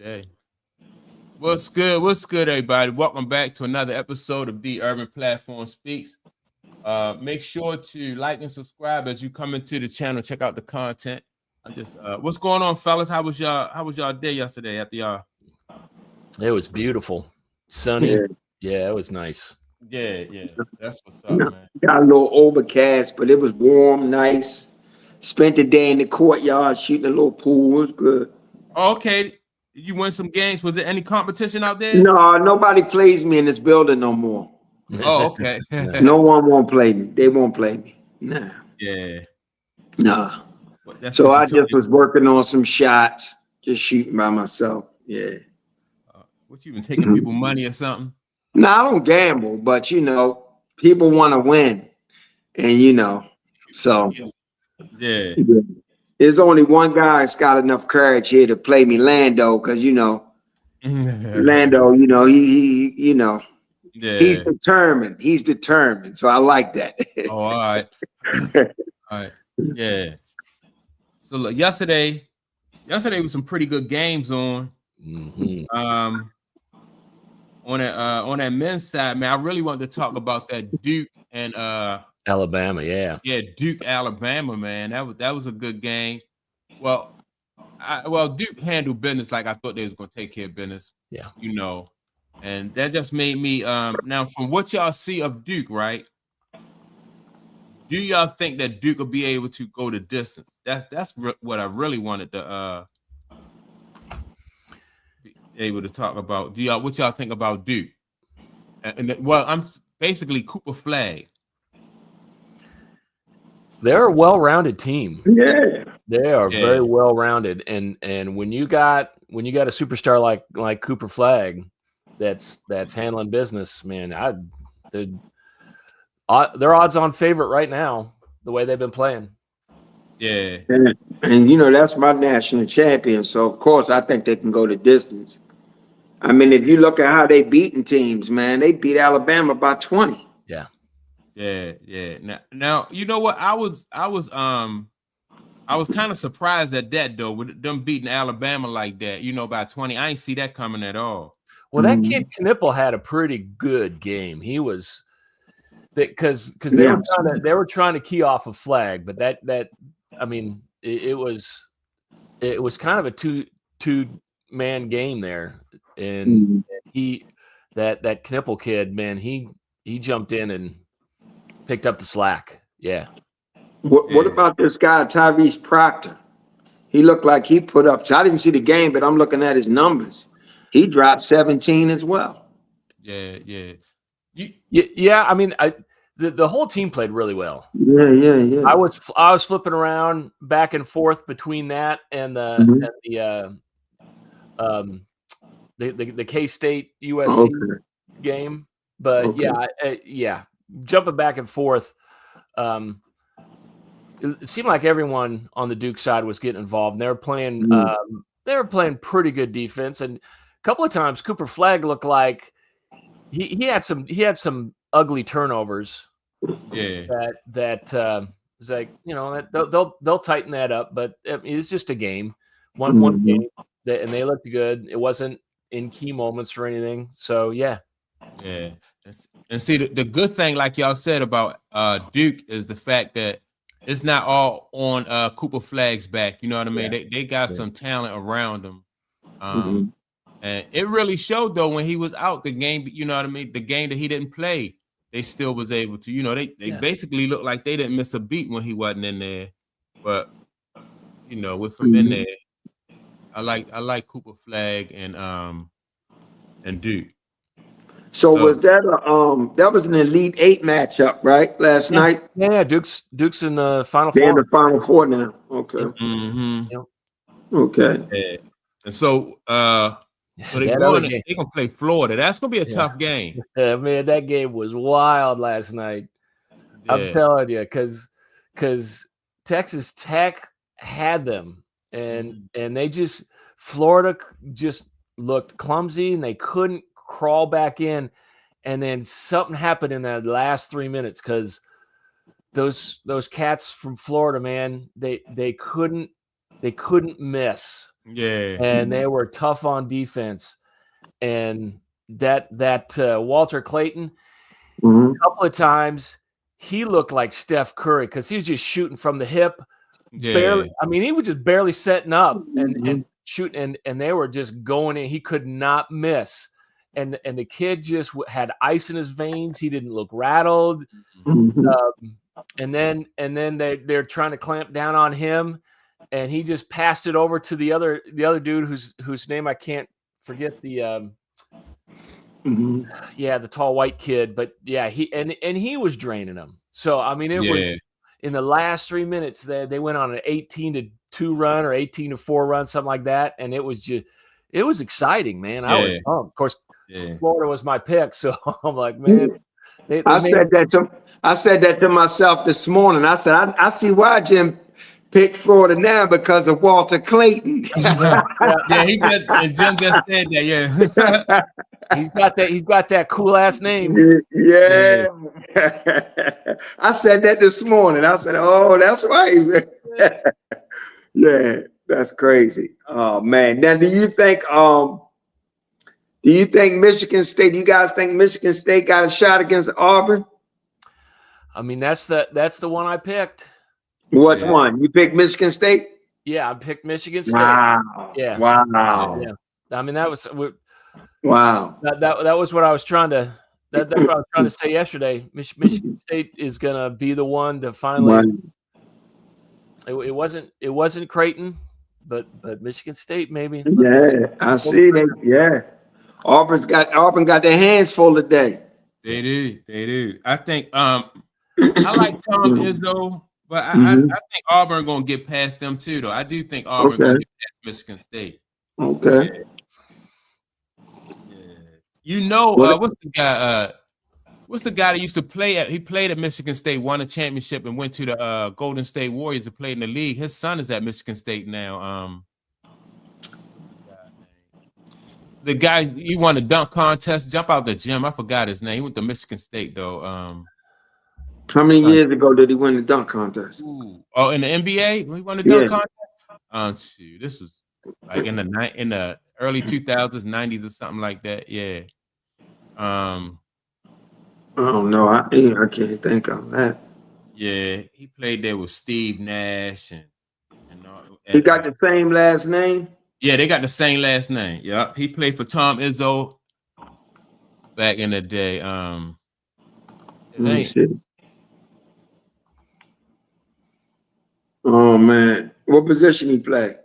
Okay. What's good? What's good, everybody? Welcome back to another episode of The Urban Platform Speaks. Make sure to like and subscribe as you come into the channel. Check out the content. What's going on, fellas? How was y'all day yesterday after y'all? It was beautiful, sunny. Yeah, it was nice. Yeah, that's what's up, man. Got a little overcast, but it was warm, nice. Spent the day in the courtyard shooting a little pool. It was good. Okay, you win some games. Was there any competition out there? No, nobody plays me in this building no more. Oh, okay. No one won't play me. They won't play me. Nah. Yeah. Nah. Well, so I just was working on some shots, just shooting by myself. Yeah. What, you been taking people money or something? No, I don't gamble, but people want to win, and so yeah. There's only one guy that's got enough courage here to play me, Lando, because Lando, he he's determined. He's determined. So I like that. Oh, all right. All right. Yeah. So look, yesterday was some pretty good games on. Mm-hmm. On that men's side, man, I really wanted to talk about that Duke and Alabama, yeah. Yeah, Duke, Alabama, man. That was a good game. Well, Duke handled business like I thought they was gonna take care of business. Yeah. And that just made me now from what y'all see of Duke, right? Do y'all think that Duke will be able to go the distance? That's what I really wanted to be able to talk about. What y'all think about Duke? I'm basically Cooper Flagg. They're a well-rounded team. Yeah, they are very well-rounded, and when you got a superstar like Cooper Flagg, that's handling business, man. They're odds-on favorite right now, the way they've been playing. Yeah, and that's my national champion, so of course I think they can go the distance. I mean, if you look at how they beaten teams, man, they beat Alabama by 20. Yeah. Yeah. Now you know what? I was kind of surprised at that though, with them beating Alabama like that, by 20. I ain't see that coming at all. Well, that kid Knipple had a pretty good game. He was because they were trying to key off of Flagg, but that I mean it was kind of a two-man game there, and that Knipple kid, man, he jumped in and picked up the slack. Yeah. What about this guy, Tyrese Proctor? He looked like he put up. So I didn't see the game, but I'm looking at his numbers. He dropped 17 as well. Yeah. Yeah. I mean, the whole team played really well. Yeah. I was flipping around back and forth between that and the K-State USC game, but yeah. Jumping back and forth, it seemed like everyone on the Duke side was getting involved. And they were playing pretty good defense, and a couple of times Cooper Flagg looked like he had some ugly turnovers. Yeah, that was like they'll tighten that up, but it's just a game, one game, and they looked good. It wasn't in key moments or anything, so yeah. And see, the good thing, like y'all said about Duke, is the fact that it's not all on Cooper Flagg's back. You know what I mean? They got some talent around them. And it really showed, though, when he was out the game, you know what I mean? The game that he didn't play, they still was able to, they basically looked like they didn't miss a beat when he wasn't in there. But, with him in there, I like Cooper Flagg and Duke. So was that that was an Elite Eight matchup, right? Last night? Yeah, Duke's in the Final Four. They're in the Final Four now. Okay. Mm-hmm. Yep. Okay. Yeah. And so they're gonna play Florida. That's gonna be a tough game. Yeah, man, that game was wild last night. Yeah. I'm telling you, because Texas Tech had them, and Florida just looked clumsy, and they couldn't crawl back in, and then something happened in that last 3 minutes because those cats from Florida, man, they couldn't miss. Yeah. and they were tough on defense. And that Walter Clayton, a couple of times he looked like Steph Curry because he was just shooting from the hip. Yeah. Barely, I mean, he was just barely setting up and shooting, and they were just going in. He could not miss. And the kid just had ice in his veins. He didn't look rattled. And then they're trying to clamp down on him, and he just passed it over to the other dude whose name I can't forget. The the tall white kid, but yeah, he was draining him. So I mean, it was in the last 3 minutes they went on an 18-2 run or 18-4 run, something like that, and it was exciting, man. I was pumped. Of course, Florida was my pick, so I'm like, man. I said that to myself this morning. I said, I see why Jim picked Florida now because of Walter Clayton. He just and Jim just said that. Yeah, he's got that cool ass name. Yeah. I said that this morning. I said, oh, that's right. Yeah, that's crazy. Oh man. Now, do you think Michigan State? You guys think Michigan State got a shot against Auburn? I mean, that's the one I picked. Which one? You picked Michigan State? Yeah, I picked Michigan State. Wow. Yeah. Wow. Yeah. I mean, that was wow. That was what I was trying to. That's what I was trying to say yesterday. Michigan State is gonna be the one to finally. It wasn't Creighton, but Michigan State maybe. Yeah, I see that. Yeah, Auburn got their hands full today. They do. I think I like Tom Izzo, but I think Auburn gonna get past them too, though. I do think Auburn gonna get past Michigan State. Okay. Yeah. You know, what's the guy that used to play at? He played at Michigan State, won a championship, and went to the Golden State Warriors to play in the league. His son is at Michigan State now. The guy, he won the dunk contest, jump out the gym. I forgot his name. He went to Michigan State though. How many years ago did he win the dunk contest? Oh, in the NBA, when he won the dunk contest. Shoot, this was like in the early 2000s, 90s, or something like that. Yeah. Oh no, I can't think of that. Yeah, he played there with Steve Nash and he got the same last name. Yeah, they got the same last name. Yep, he played for Tom Izzo back in the day. Let me see. Oh man, what position he played?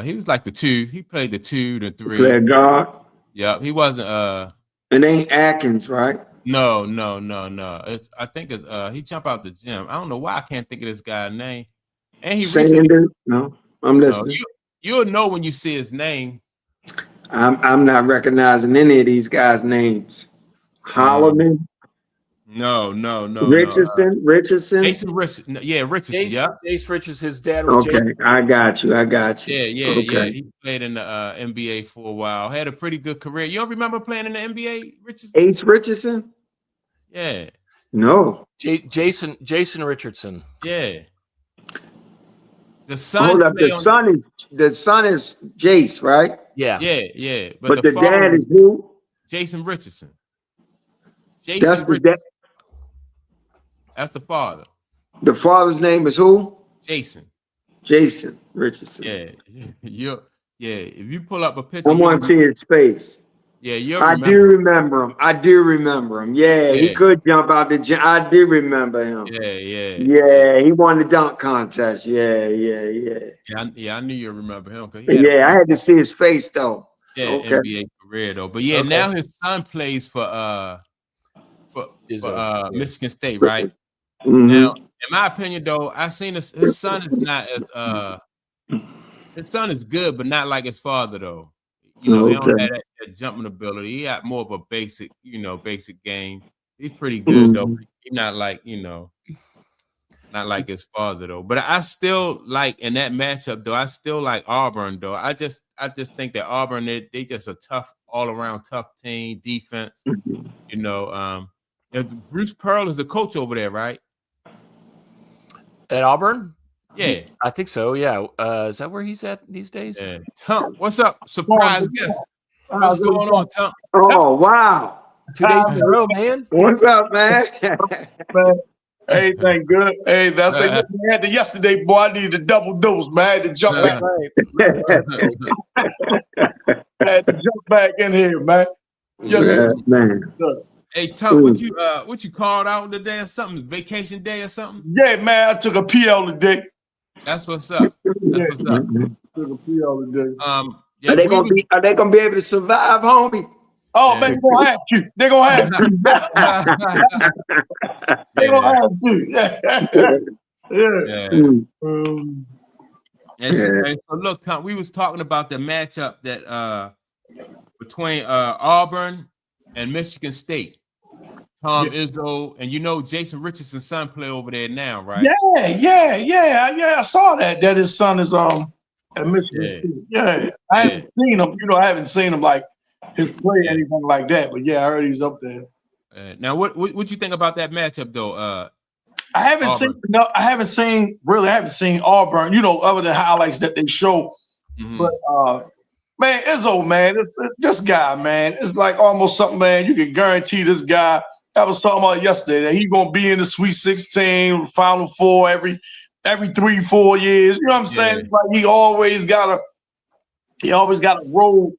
He was like the 2. He played the 2, the 3. He played guard. Yep, he wasn't. It ain't Atkins, right? No. I think it's he jumped out the gym. I don't know why I can't think of this guy's name. And he Sanders. No, I'm listening. You'll know when you see his name. I'm not recognizing any of these guys' names. Holloman. No. Richardson. Jason Richardson. Yeah, Richardson. Yeah. Jason Richardson. His dad was. Okay, I got you. Yeah. Okay. He played in the NBA for a while. Had a pretty good career. You don't remember playing in the NBA, Richardson? Ace Richardson. Yeah. No. Jason Richardson. Yeah. The son. Hold up. The son is Jace, right? Yeah. Yeah. But the dad is who? Jason Richardson. That's the dad. That's the father. The father's name is who? Jason Richardson. Yeah. If you pull up a picture, I want to see his face. Yeah, I do remember him. Yeah, he could jump out the gym. I do remember him. Yeah, he won the dunk contest. Yeah. I knew you remember him. I had to see his face though. Yeah, okay. NBA career though. But now his son plays for Michigan State, right? Now, in my opinion, though, I seen his son is not as his son is good, but not like his father though. You know, he don't have that jumping ability. He got more of a basic game. He's pretty good though. He's not like, not like his father though. But I still like in that matchup though. I still like Auburn though. I just think that Auburn they just a tough all around tough team defense. Bruce Pearl is the coach over there, right? At Auburn? Yeah. I think so. Yeah. Is that where he's at these days? Yeah. Tump, what's up? Surprise guest. What's going on, Tump? Oh, wow. 2 days in a row, man. What's up, man? Man, everything good. Hey, that's it. Look, I had the yesterday, boy. I needed a double dose, man. I had to jump back. I had to jump back in here, man. Yeah, man. Hey, Tump, what you called out today or something? Vacation day or something? Yeah, man. I took a PL today. That's what's up. That's what's up. Took a PL today. Yeah, Are they gonna be able to survive, homie? Oh man, they're gonna have to. They're gonna have to. They're gonna have to. And so look, Tom, we was talking about the matchup that between Auburn and Michigan State. Tom Izzo, and Jason Richardson's son play over there now, right? Yeah. I saw that his son is at Michigan State. Yeah. I haven't seen him. I haven't seen him like his play or anything like that. But yeah, I heard he's up there. Now, what you think about that matchup though? I haven't seen Auburn. Other than highlights that they show. Mm-hmm. But man, Izzo, man, this guy, man, it's like almost something, man. You can guarantee this guy. I was talking about yesterday that he's gonna be in the Sweet 16, Final Four every 3-4 years. You know what I'm saying? It's like he always got a road.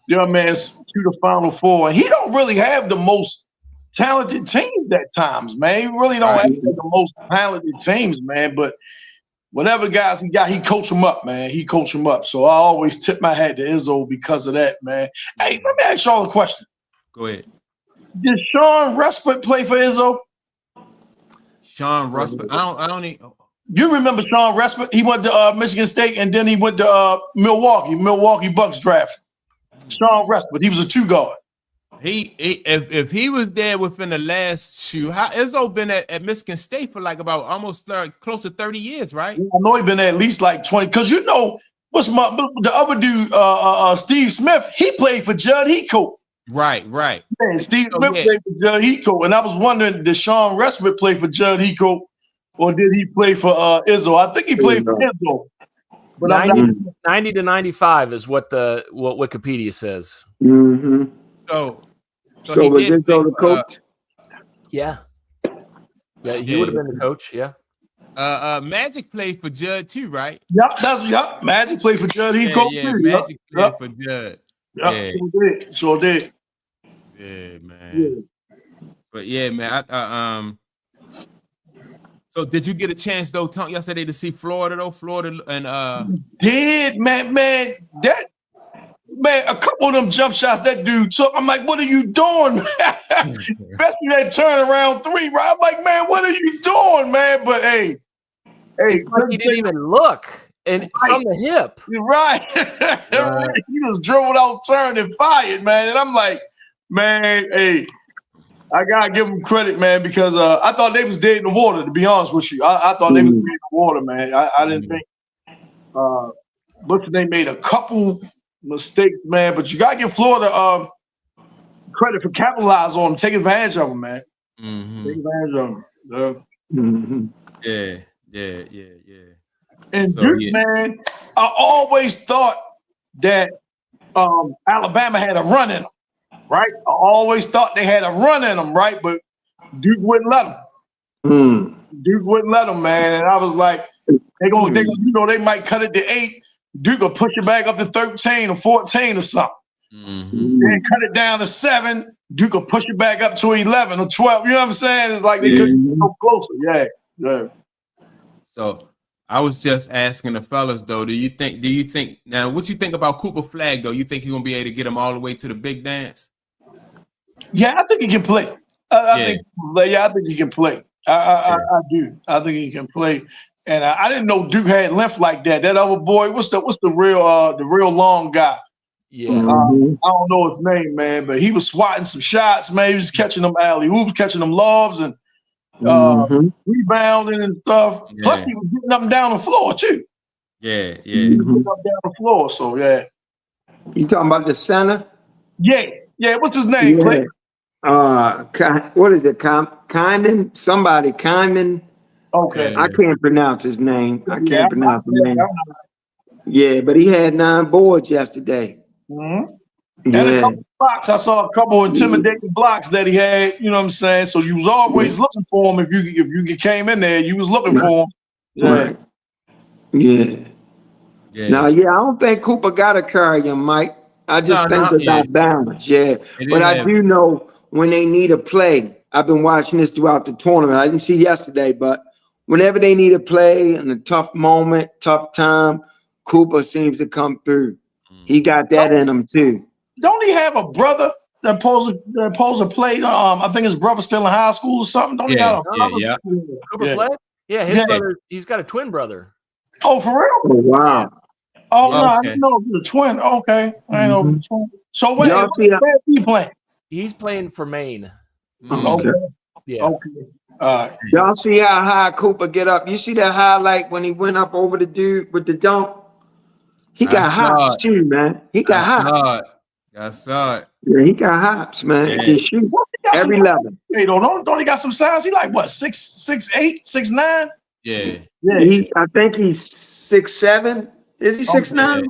You know what I mean? To the Final Four, and he don't really have the most talented teams at times, man. He really don't have the most talented teams, man. But whatever guys he got, he coach them up, man. He coach them up. So I always tip my hat to Izzo because of that, man. Hey, let me ask y'all a question. Go ahead. Did Sean Respert play for Izzo? Sean Respert? I don't need. You remember Sean Respert? He went to Michigan State, and then he went to Milwaukee Bucks draft. Sean Respert. He was a 2-guard. If he was there within the last how Izzo been at Michigan State for like about almost close to 30 years, right? I know he been there at least like 20. Because what's the other dude, Steve Smith? He played for Judd Heathcote. Right. Man, Steve Smith played for Judd Heathcote, and I was wondering, did Sean Respert play for Judd Heathcote, or did he play for Izzo? I think he played for Izzo. But 90 to 95 is what Wikipedia says. Mm-hmm. So was Izzo the coach? Yeah, he would have been the coach. Yeah. Magic played for Judd too, right? Yep. Magic played for Judd Heathcote too. Magic played for Judd. Yep, sure did. Yeah, man. Yeah. But yeah, man. So did you get a chance though, Tom, yesterday to see Florida though? Florida and did man, a couple of them jump shots that dude took. I'm like, what are you doing? Especially that turnaround 3, right? I'm like, man, what are you doing, man? But hey, he didn't even look. And from the hip. You're right. He just drove out, turned, and fired, man. And I'm like, man, hey, I gotta give him credit, man, because I thought they was dead in the water, to be honest with you. I thought they was dead in the water, man. I didn't think they made a couple mistakes, man. But you gotta give Florida credit for capitalizing on them, take advantage of them, man. Mm-hmm. Take advantage of them. Yeah. And Duke, man, I always thought that Alabama had a run in them, right? I always thought they had a run in them, right? But Duke wouldn't let them. Duke wouldn't let them, man. And I was like, they might cut it to 8. Duke will push it back up to 13 or 14 or something. Then cut it down to 7. Duke will push it back up to 11 or 12. You know what I'm saying? It's like they couldn't go closer. Yeah. So I was just asking the fellas though, do you think now what you think about Cooper Flagg though? You think he's gonna be able to get him all the way to the big dance? Yeah, I think he can play. I think he can play. I do. I think he can play. And I didn't know Duke had length like that. That other boy, what's the real long guy? Yeah. I don't know his name, man, but he was swatting some shots, man. He was catching them alley-oops, catching them lobs, and rebounding and stuff. Yeah. Plus, he was getting up and down the floor too. Yeah. He was getting up and down the floor. So yeah. You talking about the center? Yeah. What's his name, Clay? What is it? Kyman? Somebody, Kyman. Okay. I can't pronounce his name. I Yeah, can't pronounce his name. Yeah, but he had 9 boards yesterday. Mm-hmm. And a Yeah. couple blocks. I saw a couple intimidating blocks that he had. You know what I'm saying? So you was always looking for him. If you came in there, you was looking for him. Yeah. Right. Yeah. Yeah. Now, I don't think Cooper got to carry him, Mike. I just think it's out balance. Yeah. But I do know when they need a play. I've been watching this throughout the tournament. I didn't see yesterday, but whenever they need a play in a tough moment, tough time, Cooper seems to come through. He got that in him too. Don't he have a brother that supposed to play? I think his brother's still in high school or something. Don't he got a brother? Yeah. Cooper Flagg? Yeah, his brother. He's got a twin brother. Oh, for real? Oh, wow. Oh, no, I didn't know the twin. Okay. I know the twin. So where is he playing? He's playing for Maine. Okay. Yeah. Okay. Y'all see how high Cooper get up? You see that highlight when he went up over the dude with the dunk? He got hops too, man. He got hops. I saw it. Yeah, he got hops, man. He can shoot every level. Hey, don't he got some size? He like what, 6'8", 6'9"? Yeah. I think he's 6'7". Is he 6'9"?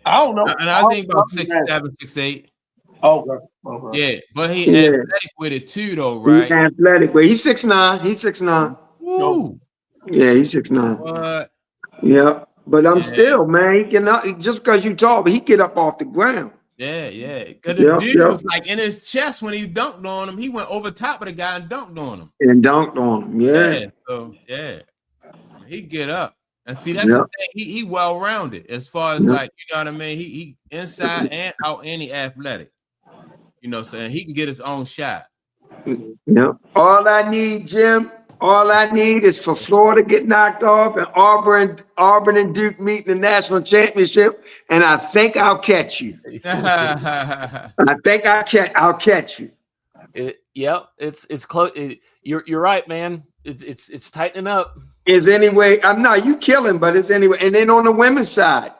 I don't know. And I think about 6'7", 6'8". Okay. Yeah, but he athletic with it too, though, right? He's athletic, but he's 6'9". He's 6'9". Woo. Yeah, he's 6'9". What? Yeah, but I'm still, man. He cannot just because you tall, but he get up off the ground. Yeah. Because the dude was like in his chest when he dunked on him. He went over top of the guy and dunked on him. Yeah. So he get up. And see, that's the thing. He well rounded as far as like, you know what I mean? He inside and out, and he athletic. You know what I'm saying? He can get his own shot. Yeah. All I need, Jim, is for Florida to get knocked off and Auburn and Duke meet in the national championship, and I think I'll catch you. I think I'll catch you. It's close. You're right, man. It's tightening up. Is anyway, I'm not you killing, but it's anyway. And then on the women's side,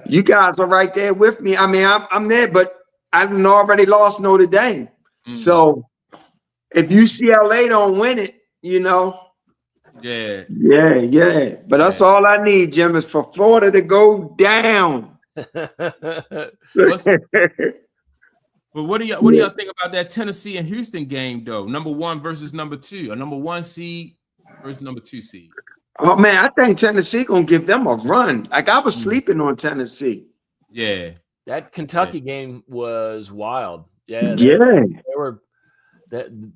you guys are right there with me. I mean, I'm there, but I've already lost Notre Dame. So if UCLA don't win it, you know. Yeah. But that's all I need, Jim, is for Florida to go down. But what do y'all think about that Tennessee and Houston game though? Number 1 versus number 2, or number 1 seed versus number 2 seed? Oh man, I think Tennessee gonna give them a run. Like I was sleeping on Tennessee. Yeah. That Kentucky game was wild. Yeah.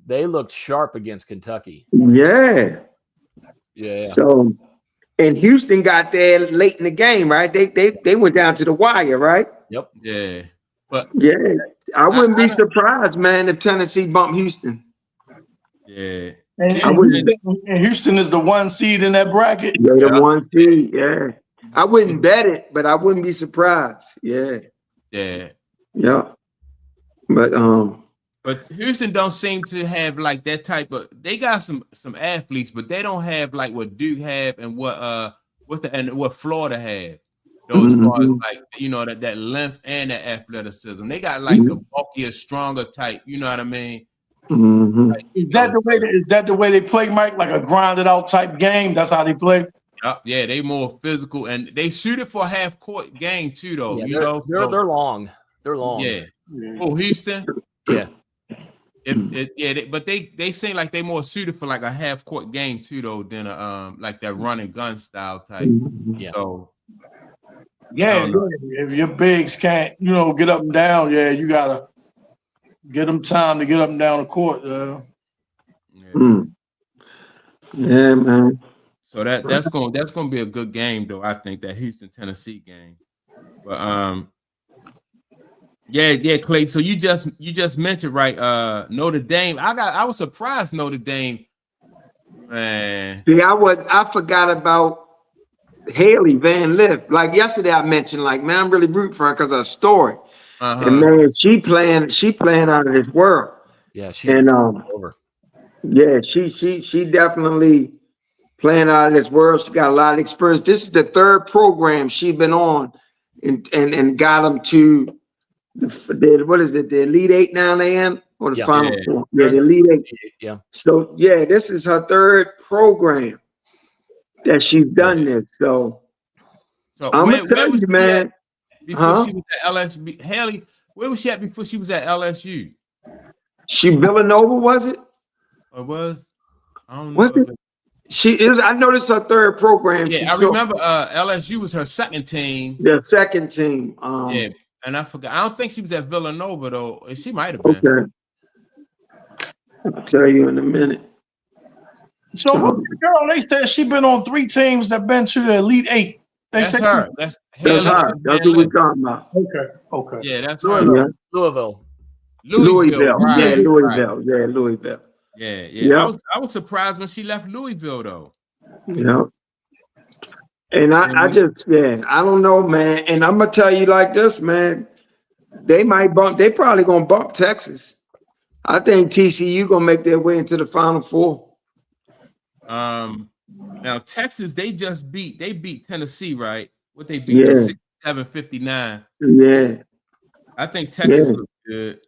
They looked sharp against Kentucky. Yeah. So, and Houston got there late in the game, right? They went down to the wire, right? Yep. Yeah. But I wouldn't be surprised, man, if Tennessee bumped Houston. Yeah. And Houston is the 1 seed in that bracket. They're the 1 seed. Yeah. I wouldn't bet it, but I wouldn't be surprised. Yeah. But Houston don't seem to have like that type of. They got some athletes, but they don't have like what Duke have and what Florida have. As far as like, you know, that length and that athleticism, they got like the bulkier, stronger type. You know what I mean? Like, is that the way they play, Mike? Like a grinded out type game? That's how they play. Yeah, they more physical and they shoot it for a half court game too, though. Yeah, they're long. They're long. Yeah. Oh, Houston. Yeah. But they seem like they more suited for like a half court game too, though, than like that run and gun style type. Yeah. So. If your bigs can't, get up and down, you gotta get them time to get up and down the court. Yeah, man. So that's gonna be a good game, though. I think that Houston Tennessee game. But Clay. So you just mentioned right, Notre Dame. I was surprised Notre Dame. Man. See, I forgot about Haley Van Lith. Like yesterday, I mentioned, like, man, I'm really rooting for her because of her story. And man, she playing out of this world. Yeah, she over. Yeah, she definitely playing out of this world. She got a lot of experience. This is the 3rd program she's been on, and got them to what is it? The Elite Eight now, Leanne, or the Final Four? Yeah, the Elite Eight. Yeah. So yeah, this is her third program that she's done this. So I'm gonna tell you, man. Before she was at LSU, Haley, where was she at before she was at LSU? She Villanova, was it? Or was? I don't know. Was it? She is. I noticed her third program. Yeah, I remember LSU was her second team. The second team. Yeah, and I forgot. I don't think she was at Villanova though. She might have been. Okay. I'll tell you in a minute. So, girl, they said she been on 3 teams that been to the Elite Eight. That's her. That's her. That's what we're talking about. Okay. Yeah, that's Louisville. her. Louisville. Right. Yeah, Louisville. Right. Yeah, Louisville. Yeah. Yep. I was surprised when she left Louisville though. Yeah. And I don't know, man. And I'm gonna tell you like this, man. They probably gonna bump Texas. I think TCU gonna make their way into the Final Four. Now Texas, they beat Tennessee, right? What they beat 67-59. Yeah. I think Texas looks good.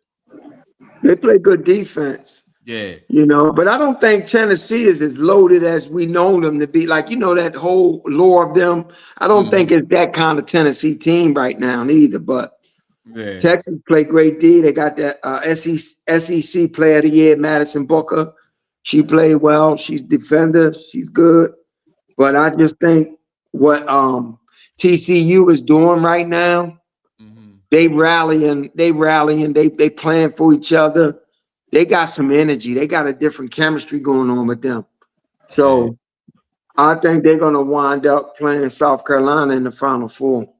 They play good defense. Yeah. But I don't think Tennessee is as loaded as we know them to be. Like, that whole lore of them. I don't think it's that kind of Tennessee team right now either. But Texas play great D. They got that SEC Player of the Year, Madison Buecker. She played well. She's defender. She's good. But I just think what TCU is doing right now, they rallying. They playing for each other. They got some energy. They got a different chemistry going on with them. So I think they're going to wind up playing South Carolina in the Final Four.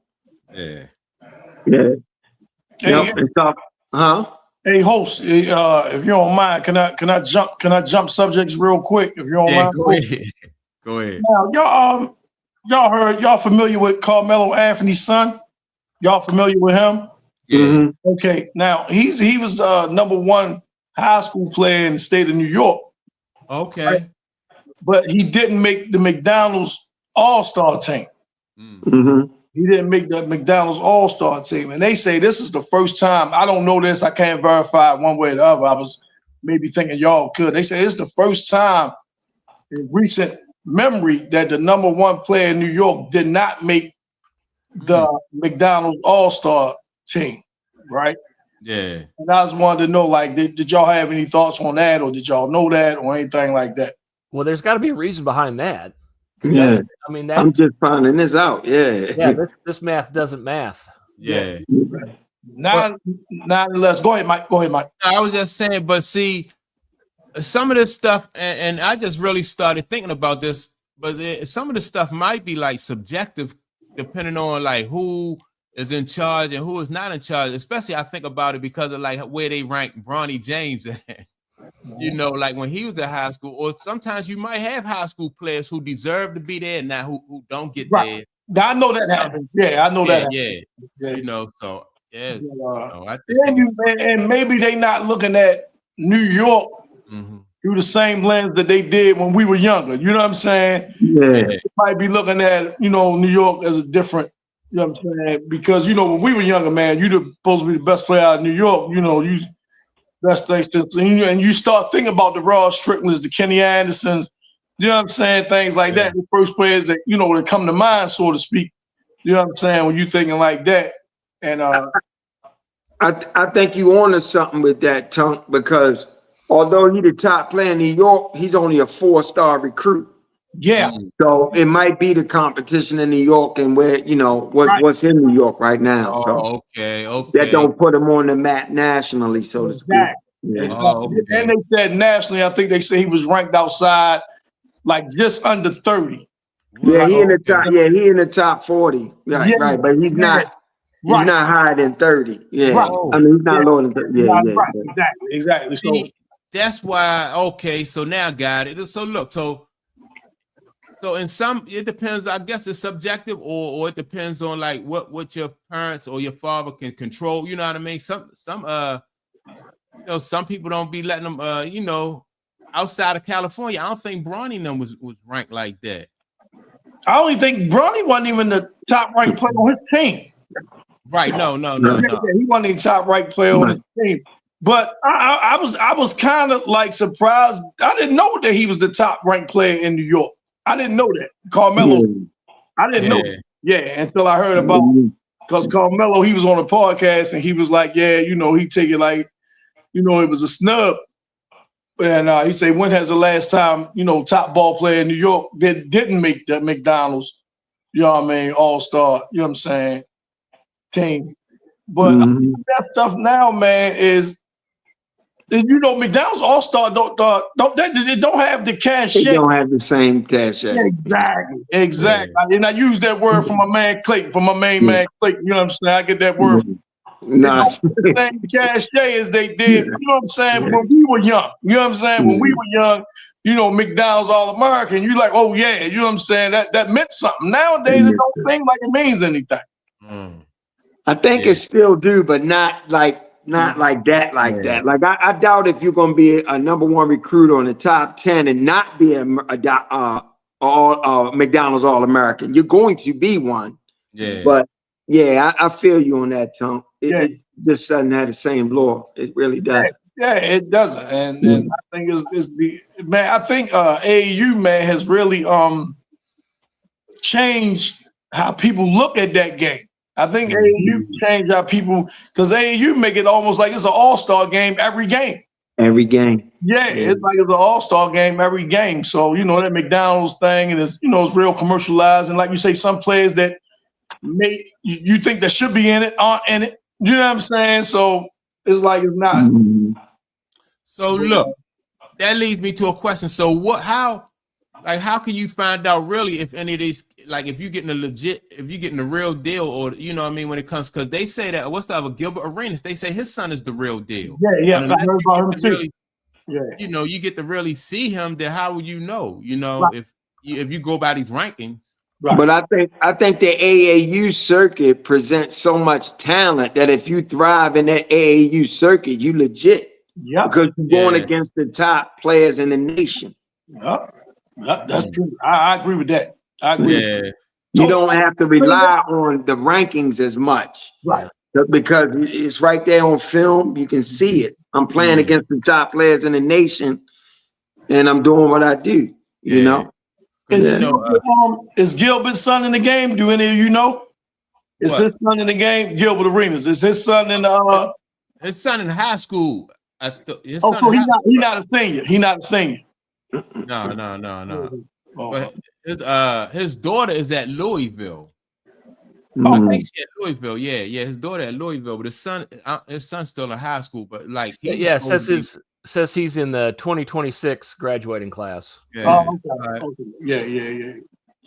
Yeah. Yeah. Hey, hey, host, if you don't mind, can I jump subjects real quick? If you don't mind. Go ahead. Now, y'all familiar with Carmelo Anthony's son? Y'all familiar with him? Yeah. Okay. Now he was the #1 high school player in the state of New York. Okay. Right? But he didn't make the McDonald's All-Star team. He didn't make the McDonald's All-Star team. And they say this is the first time. I don't know this. I can't verify it one way or the other. I was maybe thinking y'all could. They say it's the first time in recent memory that the #1 player in New York did not make the McDonald's All-Star team, right? Yeah. And I just wanted to know, like, did y'all have any thoughts on that, or did y'all know that, or anything like that? Well, there's got to be a reason behind that. Yeah. I mean, I'm just finding this out. Yeah. Yeah. This math doesn't math. Yeah. Nonetheless, go ahead, Mike. I was just saying, but see, some of this stuff, and I just really started thinking about this, but some of the stuff might be like subjective, depending on like who is in charge and who is not in charge. Especially, I think about it because of like where they rank Bronny James at. Like when he was at high school, or sometimes you might have high school players who deserve to be there and now who don't get there. I know that happens. Yeah, I know that. Yeah. So yeah. And maybe they not looking at New York through the same lens that they did when we were younger. You know what I'm saying? Yeah. They might be looking at, New York as a different, you know what I'm saying? Because, when we were younger, man, you're supposed to be the best player out of New York. You best things to, and you start thinking about the Ross Stricklands, the Kenny Andersons, you know what I'm saying? Things like that. The first players that, that come to mind, so to speak. You know what I'm saying? When you're thinking like that. And I think you on to something with that, Tunk, because although he's the top player in New York, he's only a 4-star recruit. Yeah. So it might be the competition in New York and where, what's in New York right now. Okay. That don't put him on the map nationally, so to speak. Yeah. And they said nationally, I think they say he was ranked outside, like just under 30. Yeah, he in the top. Yeah, he in the top 40. Right. But he's not. He's not higher than 30. Yeah. Right. I mean, he's not lower than 30. Yeah. Right. Exactly. So that's why. Okay. So now I got it. So look. So in some, it depends. I guess it's subjective, or it depends on like what your parents or your father can control. You know what I mean? Some people don't be letting them. Outside of California, I don't think Bronny and them was ranked like that. I only think Bronny wasn't even the top ranked player on his team. Right. No. He wasn't the top ranked player on his team. But I was kind of like surprised. I didn't know that he was the top ranked player in New York. I didn't know that. Carmelo. I didn't know that. Yeah, until I heard about because Carmelo, he was on a podcast and he was like, yeah, he take it like, it was a snub. And he said, when has the last time, top ball player in New York that didn't make that McDonald's, all-star, you know what I'm saying, team. But that stuff now, man, is McDonald's all-star don't have the cachet. They don't have the same cachet. Exactly. Yeah. And I use that word from my man Clayton, from my main man Clayton. You know what I'm saying? I get that word. Not the same cachet as they did. You know what I'm saying? When we were young. You know what I'm saying? When we were young, McDonald's All-American. You like, oh yeah. You know what I'm saying? That meant something. Nowadays, it don't seem like it means anything. I think it still do, but not like that. Like I doubt if you're going to be a number one recruit on the top 10 and not be a McDonald's All-American. You're going to be one. Yeah. But yeah, I feel you on that, Tom. It just doesn't have the same law. It really doesn't. Yeah, it doesn't. And I think it's the man. I think AAU man has really changed how people look at that game. I think AAU changed how people, because AAU make it almost like it's an all-star game every game. Every game. Yeah, it's like it's an all-star game every game. So, that McDonald's thing, and it's real commercialized. And like you say, some players that you think that should be in it aren't in it. You know what I'm saying? So it's like it's not. So look, that leads me to a question. So how can you find out really if any of these, like if you're getting the real deal, or when it comes, because they say that what's the other Gilbert Arenas, they say his son is the real deal. Yeah. I heard about him too. You get to really see him, then how would you know? Right. If you go by these rankings. Right. But I think the AAU circuit presents so much talent that if you thrive in that AAU circuit, you legit. Yeah. Because you're going against the top players in the nation. Yeah. That's true. I agree with that. I agree. Yeah. You don't have to rely on the rankings as much. Right. Because it's right there on film. You can see it. I'm playing against the top players in the nation, and I'm doing what I do, you know? Is Gilbert's son in the game? Do any of you know? Is his son in the game? Gilbert Arenas. Is his son in his son in high school? He's not a senior. He's not a senior. No. But his daughter is at Louisville. Mm-hmm. I think she's at Louisville. Yeah. His daughter at Louisville, but his son's still in high school. But like, says he's in the 2026 graduating class. Yeah. Oh, okay. Yeah.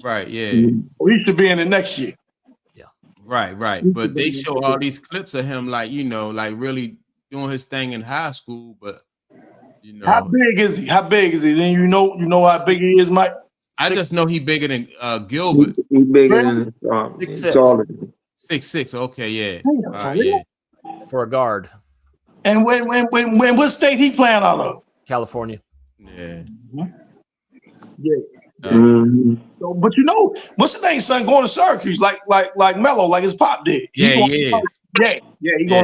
Right. Yeah. Well, he should be in it next year. Yeah. Right. But they show all these clips of him, like like really doing his thing in high school. But how big is he? Then you know how big he is, Mike. I just know he bigger than Gilbert. He's bigger than 6'6". Okay, yeah. Yeah. For a guard. And when what state he playing out of? California. Yeah. Yeah. So, but what's the name, son? Going to Syracuse, like Melo, like his pop did. Yeah. He going to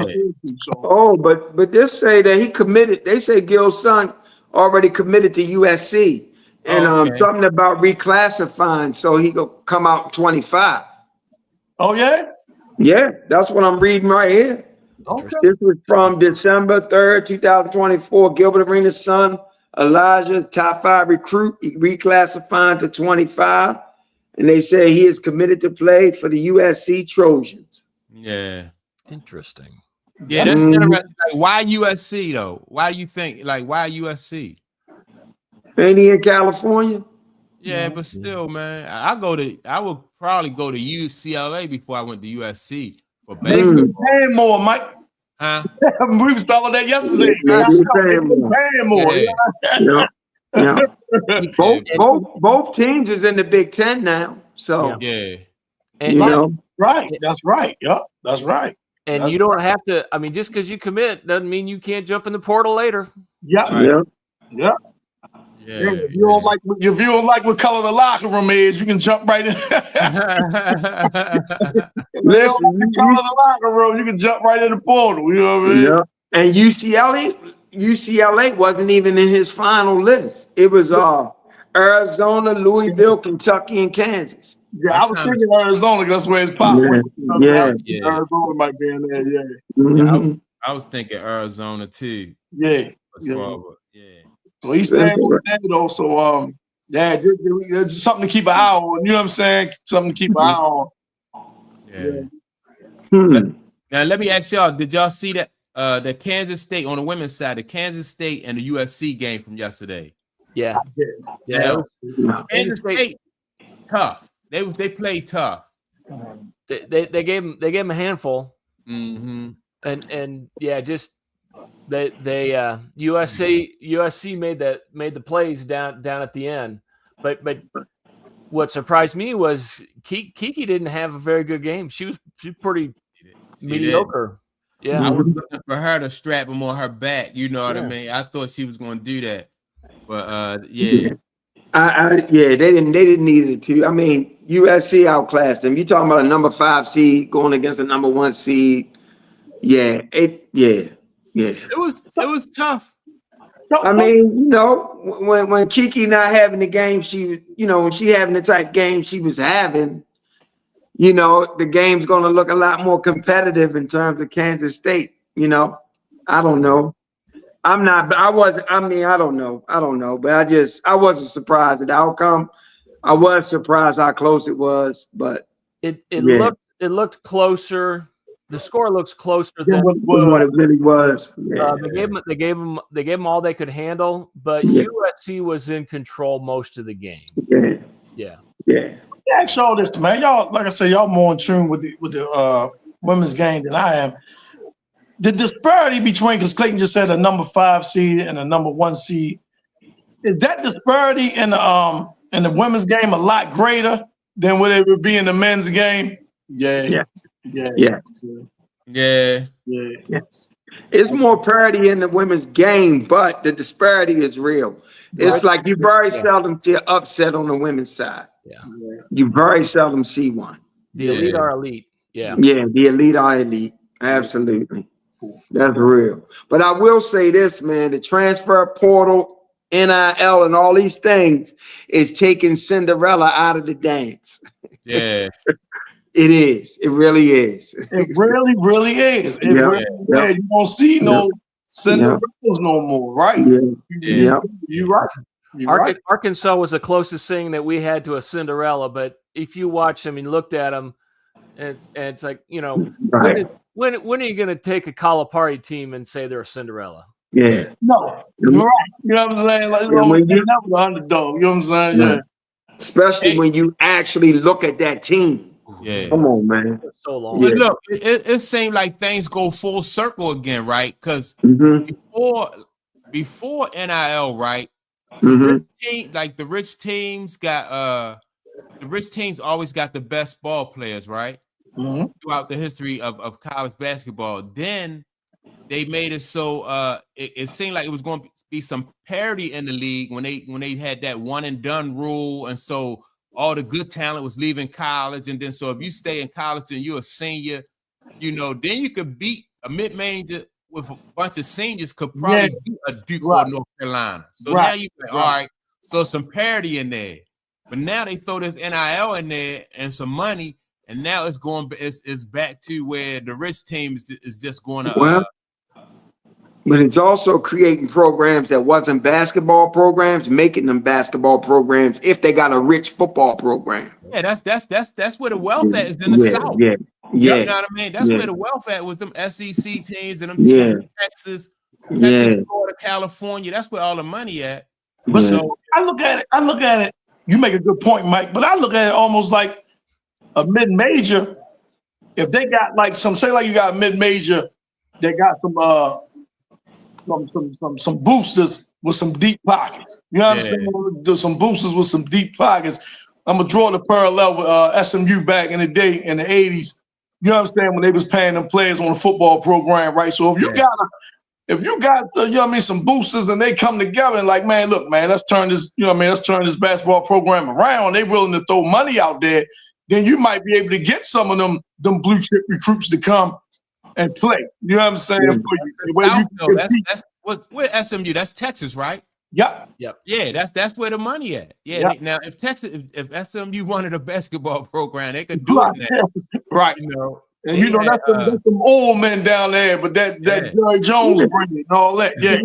Syracuse. So. Oh, but they say that he committed. They say Gil's son already committed to USC, and something about reclassifying, so he go come out 25. Oh yeah. Yeah, that's what I'm reading right here. Okay. This was from December 3rd, 2024. Gilbert Arenas' son, Elijah, top 5 recruit, he reclassified to 25. And they say he is committed to play for the USC Trojans. Yeah. Interesting. Yeah, that's interesting. Like, why USC though? Why do you think, why USC? Ain't he in California? Yeah, but still, man, I would probably go to UCLA before I went to USC for basketball. Paying more, Mike. Huh? We was talking about that yesterday. Paying more. Both teams is in the Big Ten now. So yeah. And right. That's right. Yep. That's right. And you don't have to. I mean, just because you commit doesn't mean you can't jump in the portal later. Yeah. If you don't like what color the locker room is, you can jump right in. Listen, color the locker room, you can jump right in the portal. You know what I mean? Yeah. And UCLA wasn't even in his final list. It was Arizona, Louisville, Kentucky, and Kansas. Yeah, I was thinking Arizona because that's where it's pop. Yeah. Arizona might be in there. Yeah. Mhm. I was thinking Arizona too. Yeah. So he's staying with that though. So just something to keep an eye on. You know what I'm saying? Something to keep an eye on. Now let me ask y'all: did y'all see that the Kansas State on the women's side, the Kansas State and the USC game from yesterday? Yeah. Kansas State tough. They played tough. They gave him a handful. Mm-hmm. And just they USC made the plays down at the end, but what surprised me was Kiki didn't have a very good game. She's pretty mediocre. Yeah, I was looking for her to strap him on her back. You know what I mean? I thought she was going to do that, but they didn't need it to. I mean, USC outclassed them. You talking about a number 5 seed going against a number 1 seed? It was tough. I mean, when Kiki not having the game when she having the type game she was having, the game's going to look a lot more competitive in terms of Kansas State. I don't know. I don't know, but I wasn't surprised at the outcome. I was surprised how close it was, but it looked closer. The score looks closer than what it really was. They gave them all they could handle, but USC was in control most of the game. Yeah. Ask y'all this, man. Y'all, like I said, y'all more in tune with the women's game than I am. The disparity between, because Clayton just said a number 5 seed and a number 1 seed, is that disparity in the women's game a lot greater than what it would be in the men's game? Yes. It's Yeah. more parity in the women's game, but the disparity is real. It's like you very seldom see an upset on the women's side. You very seldom see one. The elite are elite. Yeah, the elite are elite. Absolutely. That's real. But I will say this, man, the transfer portal, NIL, and all these things is taking Cinderella out of the dance. Yeah. It is. It really is. It really, really is. You don't see no Cinderellas no more, right? You're right. Arkansas was the closest thing that we had to a Cinderella, but if you watch them and looked at them, and it's like, when are you going to take a Calipari team and say they're a Cinderella? Yeah. No, you're right. You know what I'm saying? Like, when you never the underdog. You know what I'm saying? Yeah. Especially when you actually look at that team. Yeah. Come on, man. So long. But look, it seemed like things go full circle again, right? Because before NIL, right? The rich teams always got the best ball players, right? Throughout the history of college basketball. Then they made it so it seemed like it was going to be some parity in the league when they had that one and done rule, and so all the good talent was leaving college, and then so if you stay in college and you're a senior, then you could beat a mid-major with a bunch of seniors could probably beat a Duke or North Carolina. So now you all right, so some parity in there. But now they throw this NIL in there and some money, and now it's back to where the rich team is just going to. But it's also creating programs that wasn't basketball programs, making them basketball programs if they got a rich football program. Yeah, that's where the wealth at is in the South. You know what I mean? That's where the wealth at was them SEC teams and them teams in Texas, Florida, California. That's where all the money at. But so I look at it. You make a good point, Mike. But I look at it almost like a mid-major. If they got like you got a mid-major, they got some boosters with some deep pockets. You know what I'm saying? There's some boosters with some deep pockets. I'm gonna draw the parallel with SMU back in the day in the 80s. You know what I'm saying? When they was paying them players on a football program, right? So if you got you know what I mean, some boosters and they come together and like, man, look, man, let's turn this, you know what I mean, let's turn this basketball program around. They willing to throw money out there, then you might be able to get some of them blue chip recruits to come and play. You know what I'm saying? That's where SMU, that's Texas, right? Yep. Yeah, that's where the money at. Yeah. Now, if if SMU wanted a basketball program, they could do it now. Right. You know, and you know that's some old men down there, but that Jerry Jones bringing and all that. Yeah.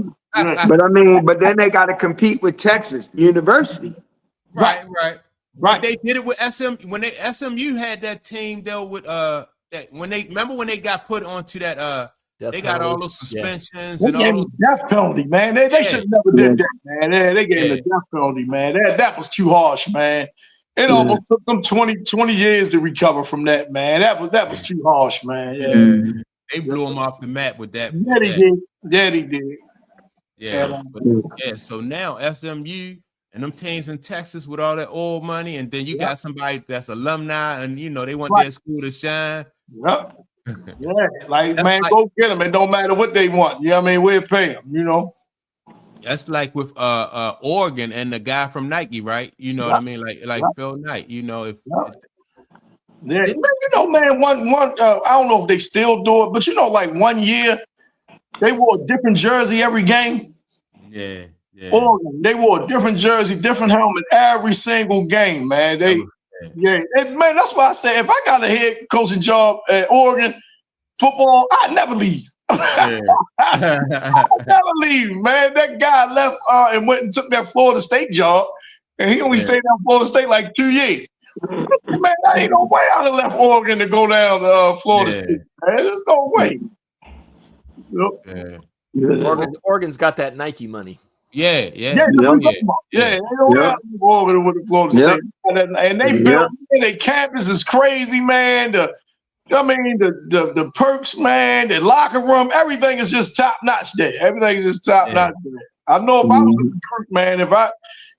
But I mean, but then they got to compete with Texas University. Right. But they did it with SMU when SMU had that team though with that when they got put onto that they got all those suspensions and all those death penalty, man. They should have never did that, man. They gave the death penalty, man. That was too harsh, man. It almost took them 20 years to recover from that, man. That was too harsh, man. Yeah. They blew them off the map with that. Yeah, they did. Yeah. So now SMU and them teams in Texas with all that oil money, and then you got somebody that's alumni, and you know they want their school to shine. Yep. Yeah, man, go get them. It don't matter what they want. You know what I mean? We'll pay them, you know. That's like with Oregon and the guy from Nike, right? You know what I mean? Like Phil Knight, you know, man, you know, man, one I don't know if they still do it, but you know, like 1 year they wore a different jersey every game. Yeah. Oregon, they wore a different jersey, different helmet every single game, man. Man, that's why I say if I got a head coaching job at Oregon football, I'd never leave. I'd never leave, man. That guy left and went and took that Florida State job, and he only stayed down Florida State like 2 years. Man, I ain't no way I'd have left Oregon to go down to Florida State. Man. There's no way. Oregon's got that Nike money. They don't have Oregon with the Florida State, and they built their campus is crazy, man. The perks, man, the locker room, everything is just top notch there. Everything is just top notch there. I know if I was a recruit, man,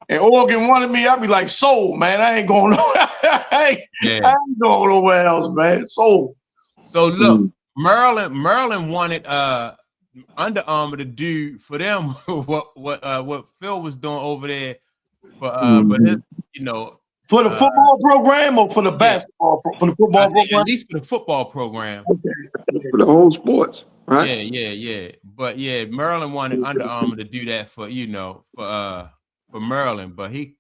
and Oregon wanted me, I'd be like, sold, man. I ain't going nowhere. I ain't going nowhere else, man. Sold. So look, Maryland wanted Under Armour to do for them what Phil was doing over there but his, you know, for the football program or for the basketball for the football program? At least for the football program. Okay. For the whole sports, right? Yeah. But Maryland wanted Under Armour to do that for for Maryland, but he,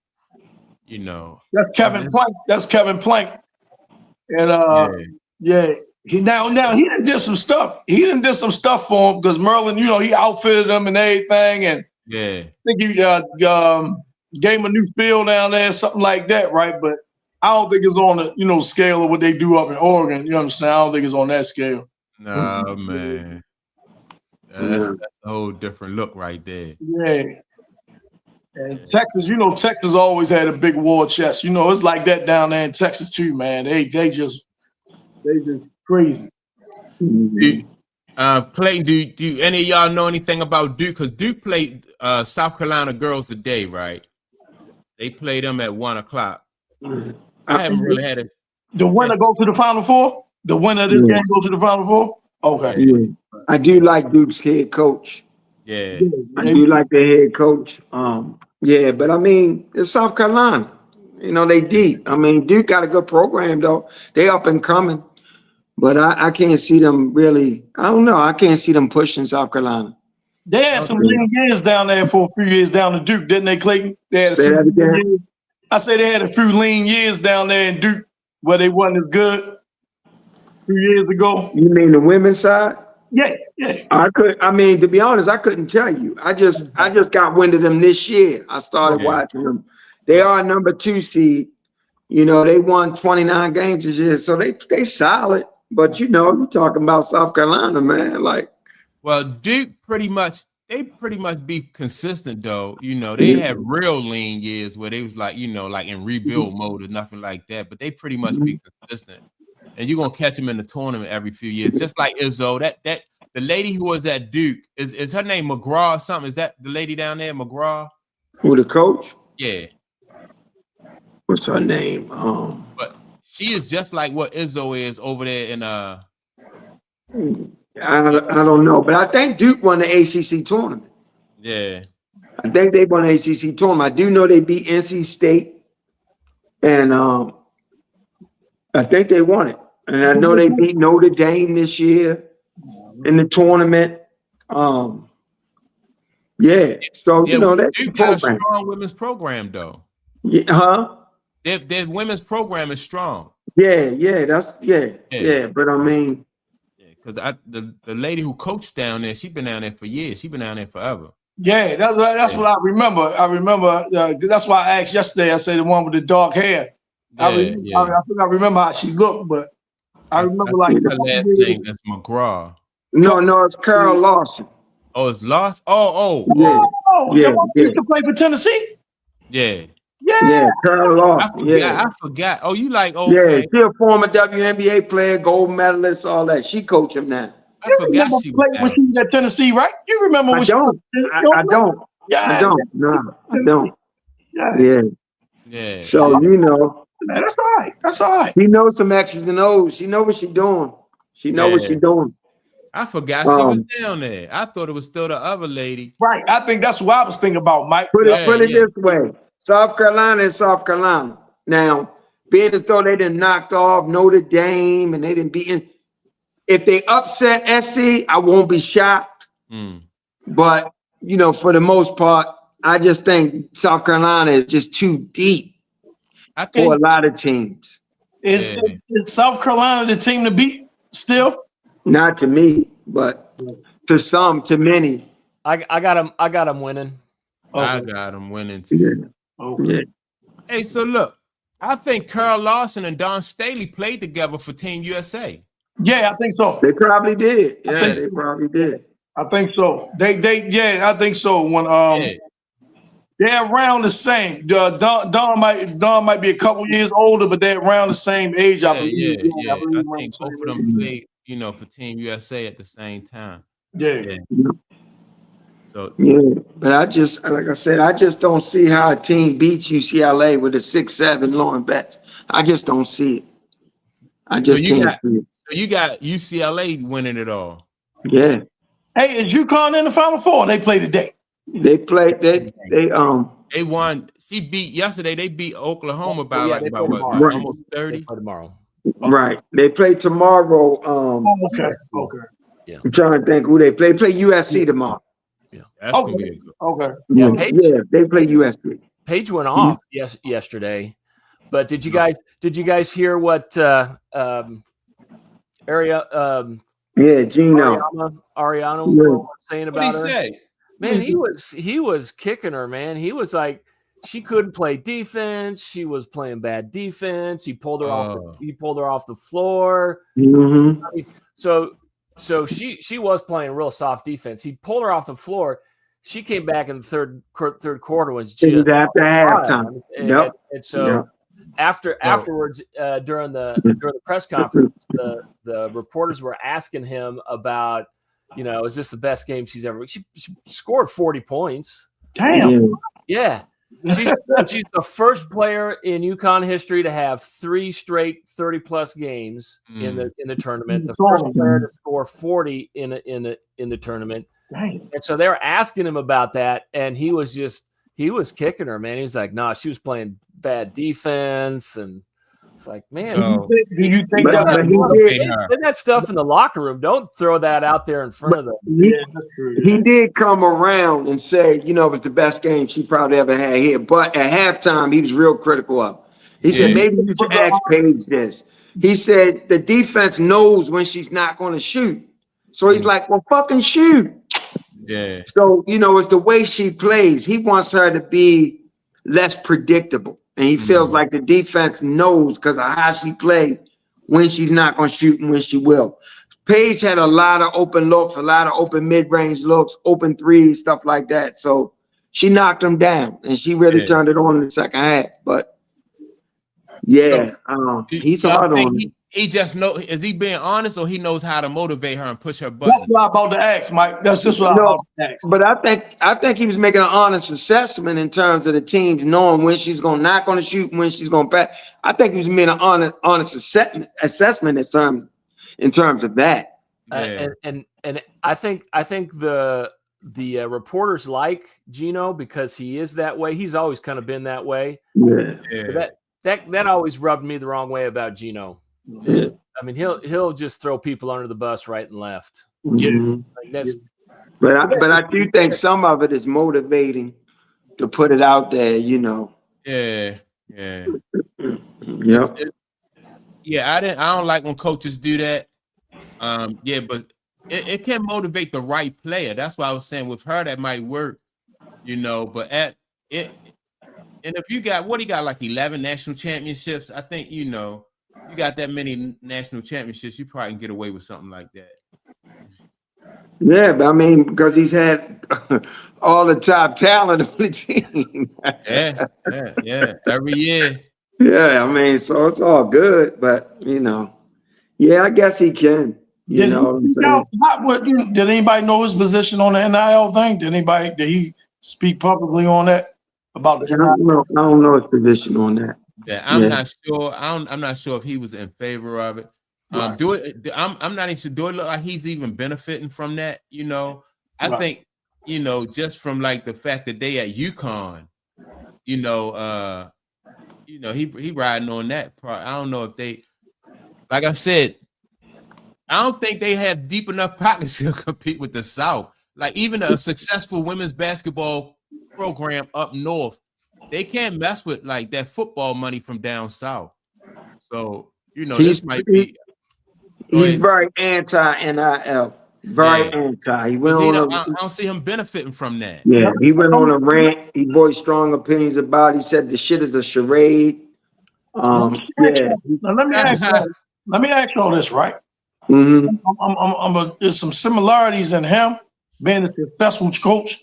you know, that's Kevin Plank. That's Kevin Plank, and he now he done did some stuff. He done did some stuff for him because Maryland, you know, he outfitted them and everything, and I think he gave him a new field down there, something like that, right? But I don't think it's on the scale of what they do up in Oregon. You know what I'm saying? I don't think it's on that scale. No, man. That's a whole different look right there. Yeah. And Texas, Texas always had a big war chest. You know, it's like that down there in Texas too, man. They just crazy. Clayton, do any of y'all know anything about Duke? Because Duke played South Carolina girls today, right? They played them at 1:00. I haven't really had it. The winner go to the Final Four? The winner of this game go to the Final Four? Okay. Yeah. I do like Duke's head coach. Yeah. I do like the head coach. But I mean, it's South Carolina. You know, they deep. I mean, Duke got a good program, though. They up and coming. But I can't see them really. I don't know. I can't see them pushing South Carolina. They had some lean years down there for a few years down to Duke, didn't they, Clayton? Say that again. I say they had a few lean years down there in Duke where they wasn't as good a few years ago. You mean the women's side? Yeah. I mean, to be honest, I couldn't tell you. I just got wind of them this year. I started watching them. They are number 2 seed. You know, they won 29 games this year, so they solid. But you're talking about South Carolina, man. Well, Duke pretty much be consistent though. You know, they had real lean years where they was like in rebuild mode or nothing like that. But they pretty much be consistent, and you're gonna catch them in the tournament every few years, just like Izzo. That the lady who was at Duke is her name McGraw or something? Is that the lady down there, McGraw? Who, the coach? Yeah. What's her name? But she is just like what Izzo is over there in I don't know, but I think Duke won the ACC tournament. Yeah. I think they won the ACC tournament. I do know they beat NC State, and I think they won it. And I know they beat Notre Dame this year in the tournament. Yeah. So you know that's Duke got a strong women's program though. Yeah, huh? Their women's program is strong. Yeah, yeah. But I mean, because the lady who coached down there, she's been down there for years. She's been down there forever. Yeah, that's what I remember. I remember that's why I asked yesterday. I said the one with the dark hair. I think I remember how she looked, but I remember like her last name is McGraw. No, it's Carol Lawson. Oh, it's Lawson. Oh, yeah. Used to play for Tennessee. Yeah, Carol Lawson. I forgot. Oh, you like Yeah, she a former WNBA player, gold medalist, all that. She coach him now. I forgot she was when she was at Tennessee, right? You remember when I don't. I don't. No, I don't. Yeah. So you know, man, that's all right. That's all right. She knows some X's and O's. She know what she's doing. She know what she's doing. I forgot she was down there. I thought it was still the other lady. Right. I think that's what I was thinking about, Mike. Put it this way. South Carolina is South Carolina. Now, being as though they done knocked off Notre Dame and they didn't beat. If they upset SC, I won't be shocked. But, you know, for the most part, I just think South Carolina is just too deep for a lot of teams. Is South Carolina the team to beat still? Not to me, but to some, to many. I got them winning. I got them winning too. Yeah. Hey, so look, I think Carl Lawson and Don Staley played together for Team USA. Yeah, I think so. They probably did. Yeah, they probably did. I think so. I think so. When they're around the same. Don might be a couple years older, but they're around the same age. I believe. I think both of them played, you know, for Team USA at the same time. Yeah. So but I just, like I said, I just don't see how a team beats UCLA with a 6'7" Lauren Betts. I just don't see it. I just can't see it. So you got UCLA winning it all. Yeah. Hey, is UConn in the Final Four? They play today. They played. They won. She beat yesterday. They beat Oklahoma by almost 30 tomorrow. Right. They play tomorrow. Okay. Yeah. I'm trying to think who they play. They play USC tomorrow. Yeah. That's gonna be a good. Okay. Yeah. They play USC. Paige went off yesterday, but did you guys hear what Gino Ariano was saying about her? What did he say? Man, he was kicking her, man. He was like, she couldn't play defense. She was playing bad defense. He pulled her off the floor. Mm-hmm. I mean, so she was playing real soft defense. He pulled her off the floor. She came back in the third quarter was just after halftime. And so afterwards during the press conference, the reporters were asking him about, you know, is this the best game she's ever? She scored 40 points. Damn. Yeah. She's the first player in UConn history to have 3 straight 30-plus games in the tournament. The first player to score 40 in the tournament. Dang. And so they were asking him about that, and he was kicking her, man. He was like, "Nah, she was playing bad defense," and it's like, man, do you think that stuff in the locker room? Don't throw that out there in front of them. He did come around and say, you know, it was the best game she probably ever had here. But at halftime, he was real critical of it. He said, maybe you should ask Paige this. He said the defense knows when she's not going to shoot. So he's like, well, fucking shoot. Yeah. So, you know, it's the way she plays. He wants her to be less predictable. And he feels like the defense knows because of how she played when she's not going to shoot and when she will. Paige had a lot of open looks, a lot of open mid-range looks, open threes, stuff like that. So she knocked them down, and she really turned it on in the second half. But, he's hard on him. He just know, is he being honest, or he knows how to motivate her and push her buttons? That's what I'm about to ask, Mike. That's just what I'm about to ask. But I think he was making an honest assessment in terms of the teams knowing when she's not going to shoot and when she's going to pass. I think he was making an honest assessment in terms of that. And I think the reporters like Gino because he is that way. He's always kind of been that way. Yeah. That always rubbed me the wrong way about Gino. Yeah. I mean, he'll just throw people under the bus right and left. Mhm. Like that's. But I do think some of it is motivating to put it out there, you know. Yeah. Yep. I don't like when coaches do that. But it can motivate the right player. That's why I was saying with her that might work, you know. But and if you got what he got like 11 national championships, I think you got that many national championships, you probably can get away with something like that. Yeah, but I mean, because he's had all the top talent on the team. Yeah. Every year. Yeah, I mean, so it's all good, but yeah, I guess he can. You know what I'm saying? Did anybody know his position on the NIL thing? Did he speak publicly on that about the I don't know his position on that. Yeah, I'm not sure. I'm not sure if he was in favor of it. I'm not even sure. Do it look like he's even benefiting from that? I think just from like the fact that they at UConn, he riding on that part. I don't know if they, like I said, I don't think they have deep enough pockets to compete with the South. Like even a successful women's basketball program up north, they can't mess with like that football money from down south. So this might be. He's very anti-NIL. Very anti. He went on I don't see him benefiting from that. Yeah, he went on a rant. He voiced strong opinions about it. He said the shit is a charade. Now, let me ask you all this, right? Mm-hmm. There's some similarities in him being a successful coach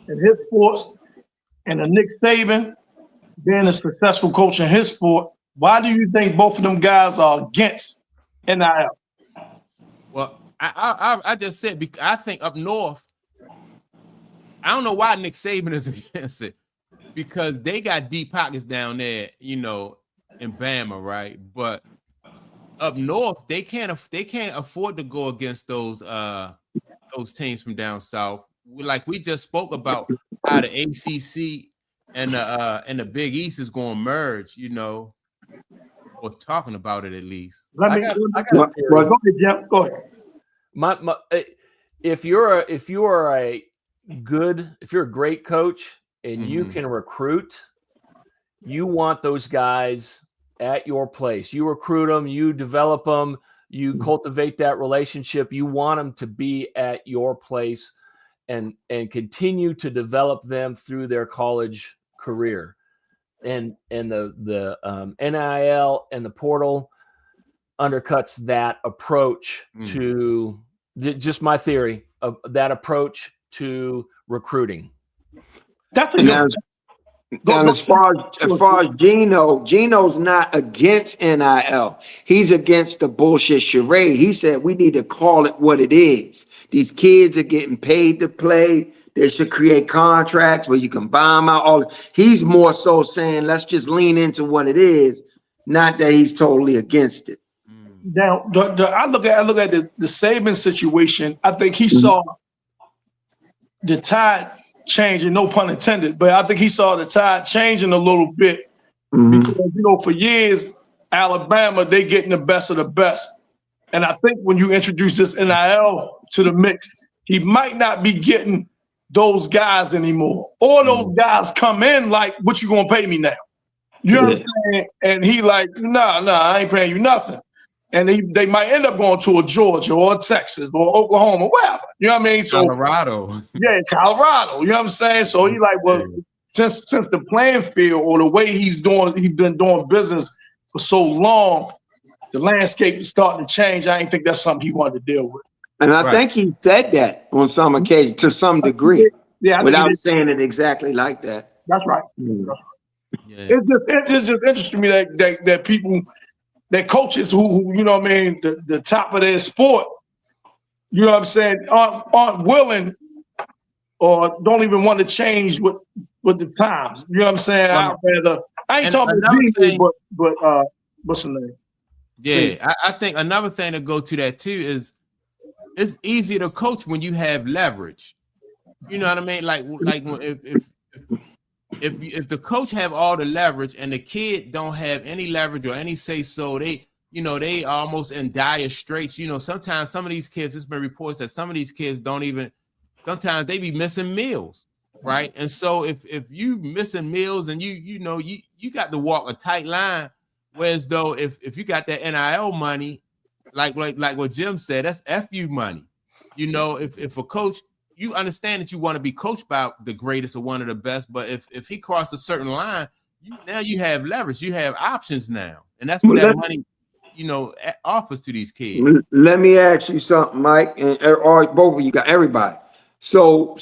in his sports, and Nick Saban being a successful coach in his sport. Why do you think both of them guys are against NIL? Well, I just said because I think up north, I don't know why Nick Saban is against it because they got deep pockets down there, in Bama, right? But up north, they can't afford to go against those teams from down south. Like we just spoke about how the ACC and the Big East is going to merge, or talking about it at least. I got a theory. Go ahead, Jeff. Go ahead. If you're a great coach and you can recruit, you want those guys at your place. You recruit them, you develop them, you cultivate that relationship. You want them to be at your place and continue to develop them through their college career. And the NIL and the portal undercuts that approach to just my theory of that approach to recruiting. That's as far as Gino's not against NIL. He's against the bullshit charade. He said we need to call it what it is. These kids are getting paid to play. They should create contracts where you can buy them out. He's more so saying let's just lean into what it is, not that he's totally against it. Now, I look at the Saban situation. I think he saw the tide changing, no pun intended, but I think he saw the tide changing a little bit because for years Alabama they getting the best of the best, and I think when you introduce this NIL to the mix, he might not be getting those guys anymore, or those guys come in like, "What you gonna pay me now?" You know what I'm saying? And he like, "Nah, I ain't paying you nothing." And they might end up going to a Georgia or a Texas or Oklahoma, whatever. You know what I mean? So Colorado. Yeah, Colorado. You know what I'm saying? So he like, well, since the playing field or the way he's been doing business for so long, the landscape is starting to change. I didn't think that's something he wanted to deal with. And I think he said that on some occasion to some degree. Yeah, without saying it exactly like that. That's right. Yeah. It's just interesting to me that people, that coaches who you know what I mean, the top of their sport, you know what I'm saying, aren't willing or don't even want to change with the times. You know what I'm saying? I ain't talking about people, but what's the name? Yeah, I think another thing to go to that too is it's easier to coach when you have leverage. You know what I mean? Like if the coach have all the leverage and the kid don't have any leverage or any say so, they almost in dire straits. You know, sometimes some of these kids, there's been reports that some of these kids sometimes they be missing meals, right? And so if you missing meals and you got to walk a tight line, whereas though if you got that NIL money, like what Jim said, that's FU money. You know, if a coach, you understand that you want to be coached by the greatest or one of the best, but if he crosses a certain line, now you have leverage, you have options now, and that's what that money, offers to these kids. Let me ask you something, Mike, and or both of you got everybody. So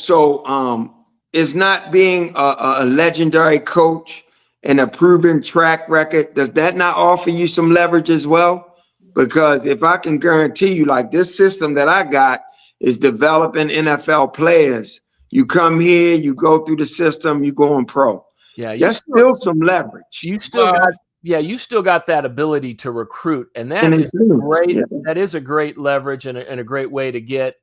is not being a legendary coach and a proven track record, does that not offer you some leverage as well? Because if I can guarantee you, like this system that I got is developing NFL players. You come here, you go through the system, you go on pro. Yeah, that's still some leverage. You still got that ability to recruit, and that is great. Yeah. That is a great leverage and a great way to get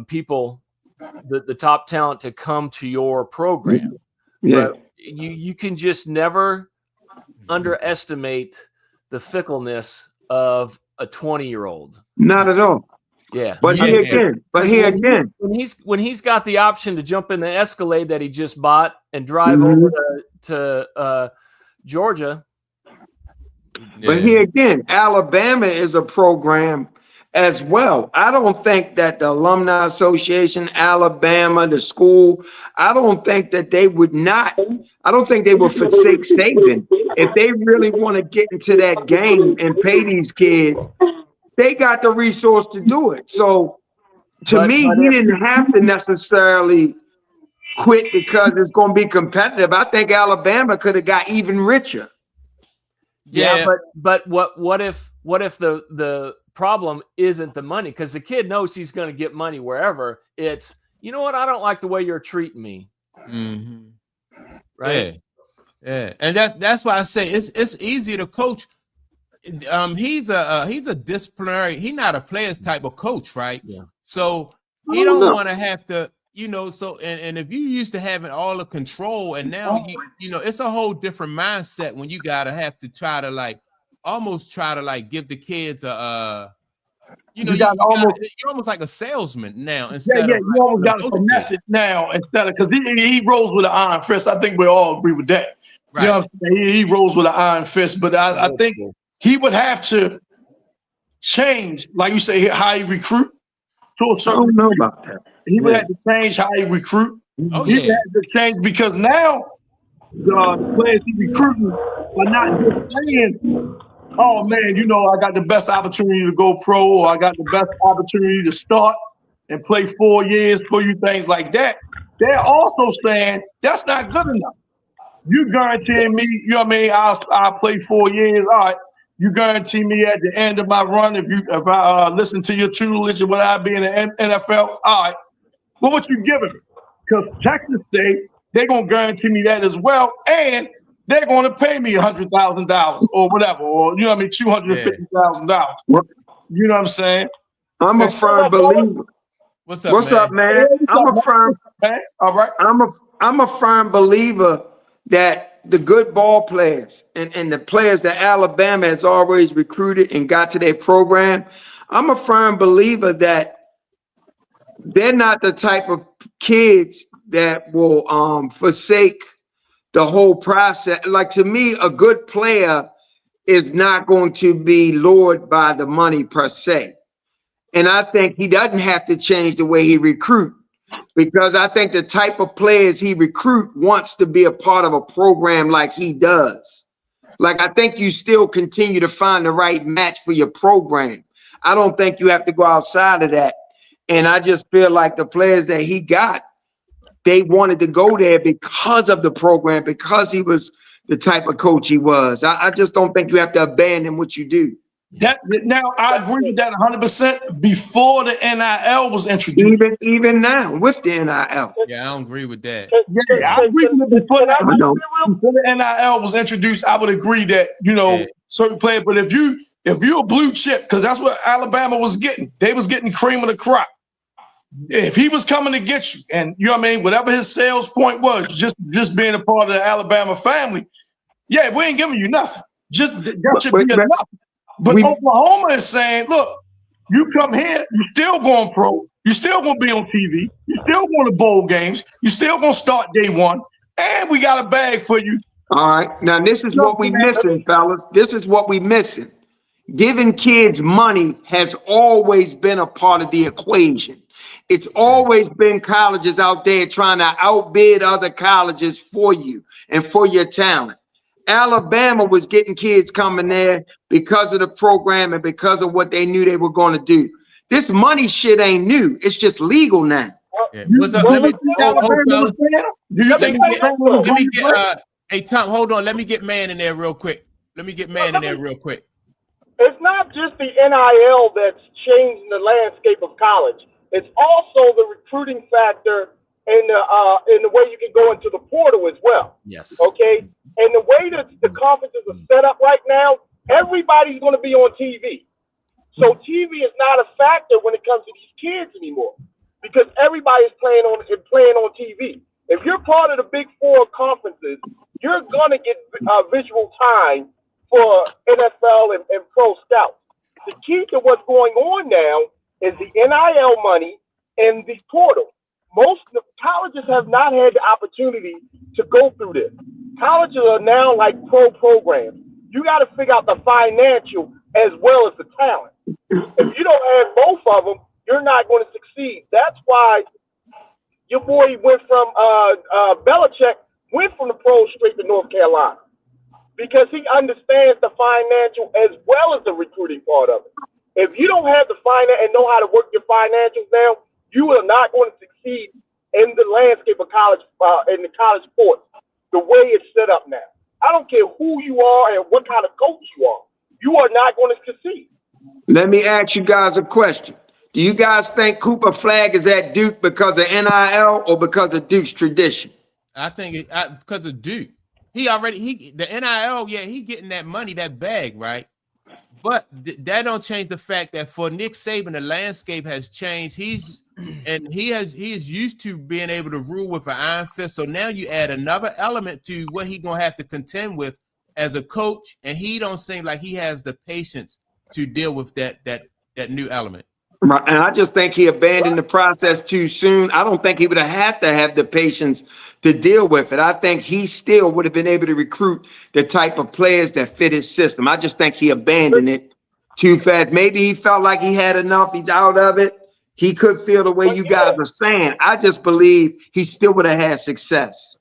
people, the top talent, to come to your program. Yeah, but you can just never underestimate the fickleness of a 20-year-old. Not at all. Yeah, but here again, when he's got the option to jump in the Escalade that he just bought and drive over to Georgia. But here again, Alabama is a program as well. I don't think that the Alumni Association, Alabama, the school, I don't think that they would forsake Saban if they really want to get into that game and pay these kids. They got the resource to do it. So to me, he didn't have to necessarily quit because it's going to be competitive. I think Alabama could have got even richer. Yeah, but what if the problem isn't the money? Because the kid knows he's going to get money wherever. It's, you know what, I don't like the way you're treating me. Mm-hmm. Right? Yeah. And that's why I say it's easy to coach. He's a disciplinary. He's not a players type of coach, right? Yeah. So he don't want to have to, So and if you used to having all the control, and now it's a whole different mindset when you gotta have to try to almost give the kids you're almost like a salesman now instead of you almost got to finesse it now instead of, because he rolls with an iron fist. I think we all agree with that. Right. You know what I'm saying? He rolls with an iron fist, but I think he would have to change, like you say, how he recruit to a certain. I don't know about that. He would have to change how he recruit. Oh, he would have to change, because now the players he recruiting are not just saying, "Oh man, I got the best opportunity to go pro, or I got the best opportunity to start and play 4 years for you," things like that. They're also saying that's not good enough. You guaranteeing me, I'll play 4 years. All right. You guarantee me at the end of my run, if I listen to your tutelage, would I be in the NFL? All right. Well, what you giving me? Because Texas State, they're going to guarantee me that as well. And they're going to pay me $100,000 or whatever, or $250,000. You know what I'm saying? I'm a firm believer. What's up, man? All right. I'm a firm believer that the good ball players and the players that Alabama has always recruited and got to their program, I'm a firm believer that they're not the type of kids that will forsake the whole process. Like, to me, a good player is not going to be lured by the money per se. And I think he doesn't have to change the way he recruit, because I think the type of players he recruit wants to be a part of a program like he does. Like, I think you still continue to find the right match for your program. I don't think you have to go outside of that. And I just feel like the players that he got, they wanted to go there because of the program, because he was the type of coach he was. I just don't think you have to abandon what you do. Now I agree with that 100% before the NIL was introduced. Even now with the NIL. Yeah, I don't agree with that. Yeah, I agree with it before the NIL was introduced. I would agree that, certain players. But if you're a blue chip, because that's what Alabama was getting, they was getting cream of the crop. If he was coming to get you, and you know what I mean, whatever his sales point was, just being a part of the Alabama family, yeah, we ain't giving you nothing. Just that should be enough. But Oklahoma is saying, look, you come here, you still going pro, you still gonna be on TV, you still going to bowl games, you still gonna start day one, and we got a bag for you. All right, now this is what we missing, fellas. This is what we missing. Giving kids money has always been a part of the equation. It's always been colleges out there trying to outbid other colleges for you and for your talent. Alabama was getting kids coming there because of the program and because of what they knew they were going to do. This money shit ain't new. It's just legal now. Yeah. What's up? Hey, Tom, hold on. Let me get Man in there real quick. It's not just the NIL that's changing the landscape of college. It's also the recruiting factor and the way you can go into the portal as well. Yes. Okay. And the way that the conferences are set up right now, everybody's going to be on TV. So TV is not a factor when it comes to these kids anymore, because everybody's playing on TV. If you're part of the Big Four conferences, you're going to get visual time for NFL and pro scouts. The key to what's going on now is the NIL money and the portal. Most of the colleges have not had the opportunity to go through this. Colleges are now like pro programs. You got to figure out the financial as well as the talent. If you don't have both of them, you're not going to succeed. That's why your boy went from Belichick went from the pros straight to North Carolina, because he understands the financial as well as the recruiting part of it. If you don't have the finance and know how to work your financials now, you are not going to succeed in the landscape of college, in the college sports, the way it's set up now. I don't care who you are and what kind of coach you are not going to succeed. Let me ask you guys a question. Do you guys think Cooper Flagg is at Duke because of NIL or because of Duke's tradition? I think because of Duke. The NIL, yeah, he getting that money, that bag, right? But that don't change the fact that for Nick Saban, the landscape has changed. He is used to being able to rule with an iron fist. So now you add another element to what he gonna have to contend with as a coach, and he don't seem like he has the patience to deal with that new element. Right. And I just think he abandoned the process too soon. I don't think he would have to have the patience to deal with it. I think he still would have been able to recruit the type of players that fit his system. I just think he abandoned it too fast. Maybe he felt like he had enough. He's out of it. He could feel the way you guys are saying. I just believe he still would have had success.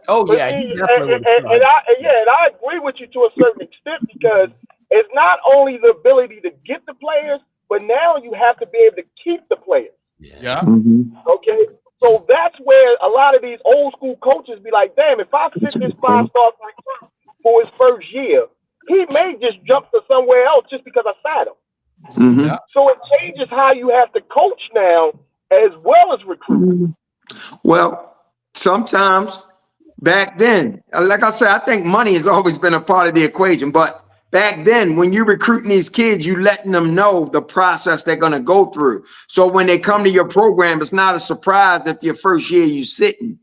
Oh, yeah. He definitely would have. And I agree with you to a certain extent, because it's not only the ability to get the players, but now you have to be able to keep the players. Yeah. Mm-hmm. Okay. So that's where a lot of these old school coaches be like, damn, if I sit this 5-star recruit for his first year, he may just jump to somewhere else just because I sat him. Mm-hmm. Yeah. So it changes how you have to coach now as well as recruit. Well, sometimes back then, like I said, I think money has always been a part of the equation, but back then, when you're recruiting these kids, you letting them know the process they're going to go through. So when they come to your program, it's not a surprise if your first year you sitting,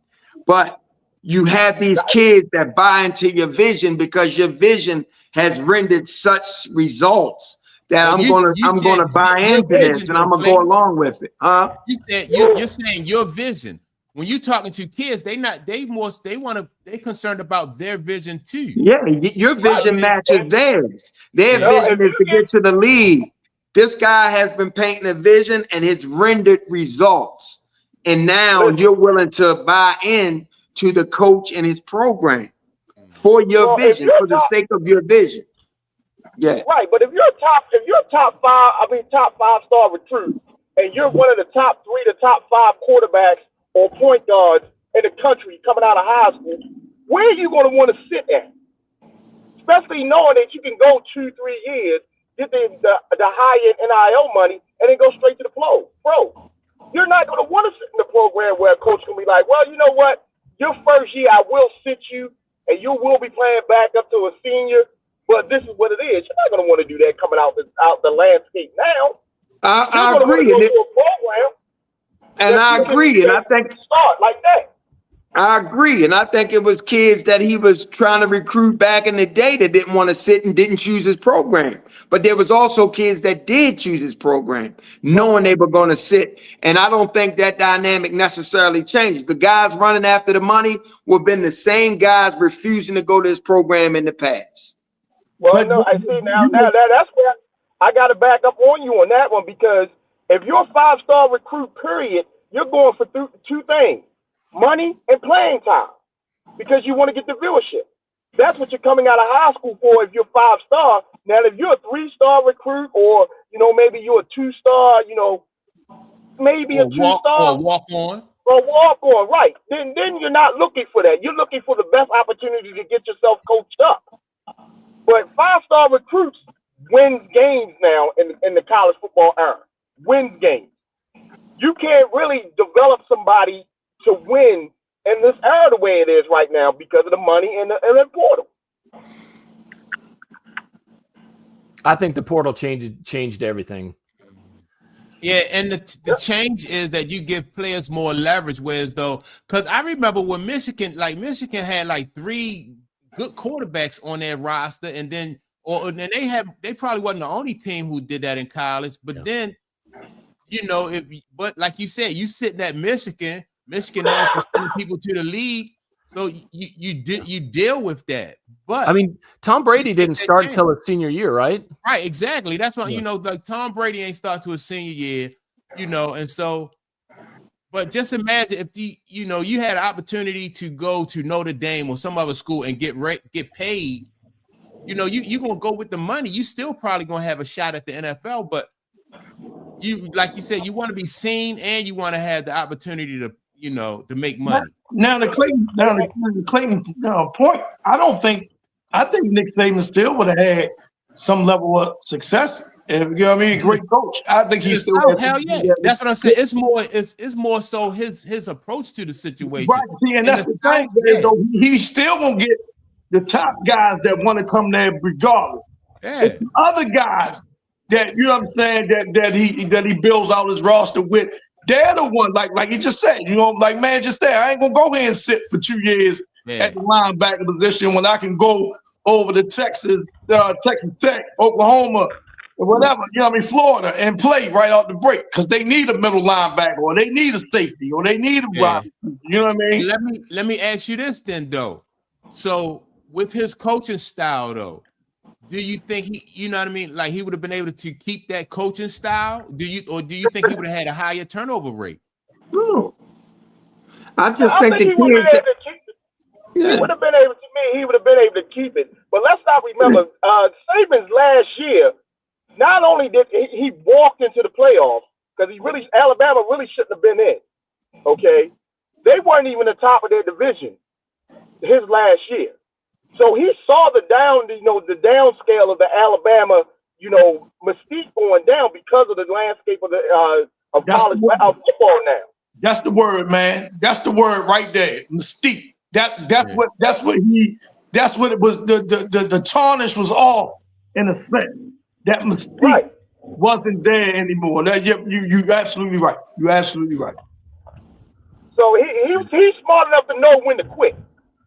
but you have these kids that buy into your vision because your vision has rendered such results that I'm going to buy into this and I'm going to go along with it. You're saying your vision. When you're talking to kids, they concerned about their vision too. Yeah, your vision matches theirs. Their vision is to get to the league. This guy has been painting a vision and it's rendered results. And now you're willing to buy in to the coach and his program for your vision, for the sake of your vision. Yeah. Right, but if you're a top 5-star recruit, and you're one of the top 3 to top 5 quarterbacks or point guards in the country coming out of high school, where are you going to want to sit at? Especially knowing that you can go 2-3 years, get the high-end NIL money, and then go straight to the pro. You're not going to want to sit in the program where a coach can be like, well, you know what? Your first year, I will sit you, and you will be playing back up to a senior, But this is what it is. You're not going to want to do that coming out the landscape now. I You're going agree. to go to a program. And I agree. And I think start like that. I agree. And I think it was kids that he was trying to recruit back in the day that didn't want to sit and didn't choose his program. But there was also kids that did choose his program, knowing they were going to sit. And I don't think that dynamic necessarily changed. The guys running after the money would have been the same guys refusing to go to his program in the past. Well, no, I see now that's where I got to back up on you on that one, because if you're a 5-star recruit, period, you're going for two things: money and playing time, because you want to get the viewership. That's what you're coming out of high school for if you're 5-star. Now, if you're a 3-star recruit, or, maybe you're a 2-star, maybe a 2-star. Or walk on. Or walk on, right. Then you're not looking for that. You're looking for the best opportunity to get yourself coached up. But 5-star recruits wins games now in the college football era. Wins games. You can't really develop somebody to win in this era the way it is right now because of the money and the portal. I think the portal changed everything. Yeah, and the change is that you give players more leverage, whereas because I remember when Michigan had like 3 good quarterbacks on their roster, and they probably wasn't the only team who did that in college, but then but like you said, you sitting at Michigan known for sending people to the league, so you deal with that. But I mean, Tom Brady didn't start until his senior year, right? Right, exactly. That's why like Tom Brady ain't start to his senior year, and so. But just imagine if you had an opportunity to go to Notre Dame or some other school and get paid. You're gonna go with the money. You still probably gonna have a shot at the NFL, but you, like you said, you want to be seen and you want to have the opportunity to to make money. Now the Clayton point. I think Nick Saban still would have had some level of success. If, great coach. I think he's still. Hell yeah, that's what I'm saying. It's more so his approach to the situation. Right. See, and that's the thing. Though, he still gonna get the top guys that want to come there regardless. Yeah. It's the other guys that that he builds out his roster with. They're the one, like he just said, man, just there. I ain't gonna go here and sit for 2 years at the linebacker position when I can go over to Texas Tech, Oklahoma, or whatever, Florida, and play right out the break because they need a middle linebacker, or they need a safety, or they need a wide. You know what I mean? Let me ask you this then, though. So with his coaching style, though, do you think like he would have been able to keep that coaching style? Do you think he would have had a higher turnover rate? No. I think the he would have been able to he would have been able to keep it. But let's not remember, Saban's last year, not only did he walked into the playoffs, because Alabama really shouldn't have been in. Okay. They weren't even the top of their division his last year. So he saw the downscale of the Alabama, mystique going down because of the landscape of college football now. That's the word, man. That's the word right there. Mystique. That's what it was. The tarnish was off in a sense. That mystique wasn't there anymore. You absolutely right. You're absolutely right. So he's smart enough to know when to quit.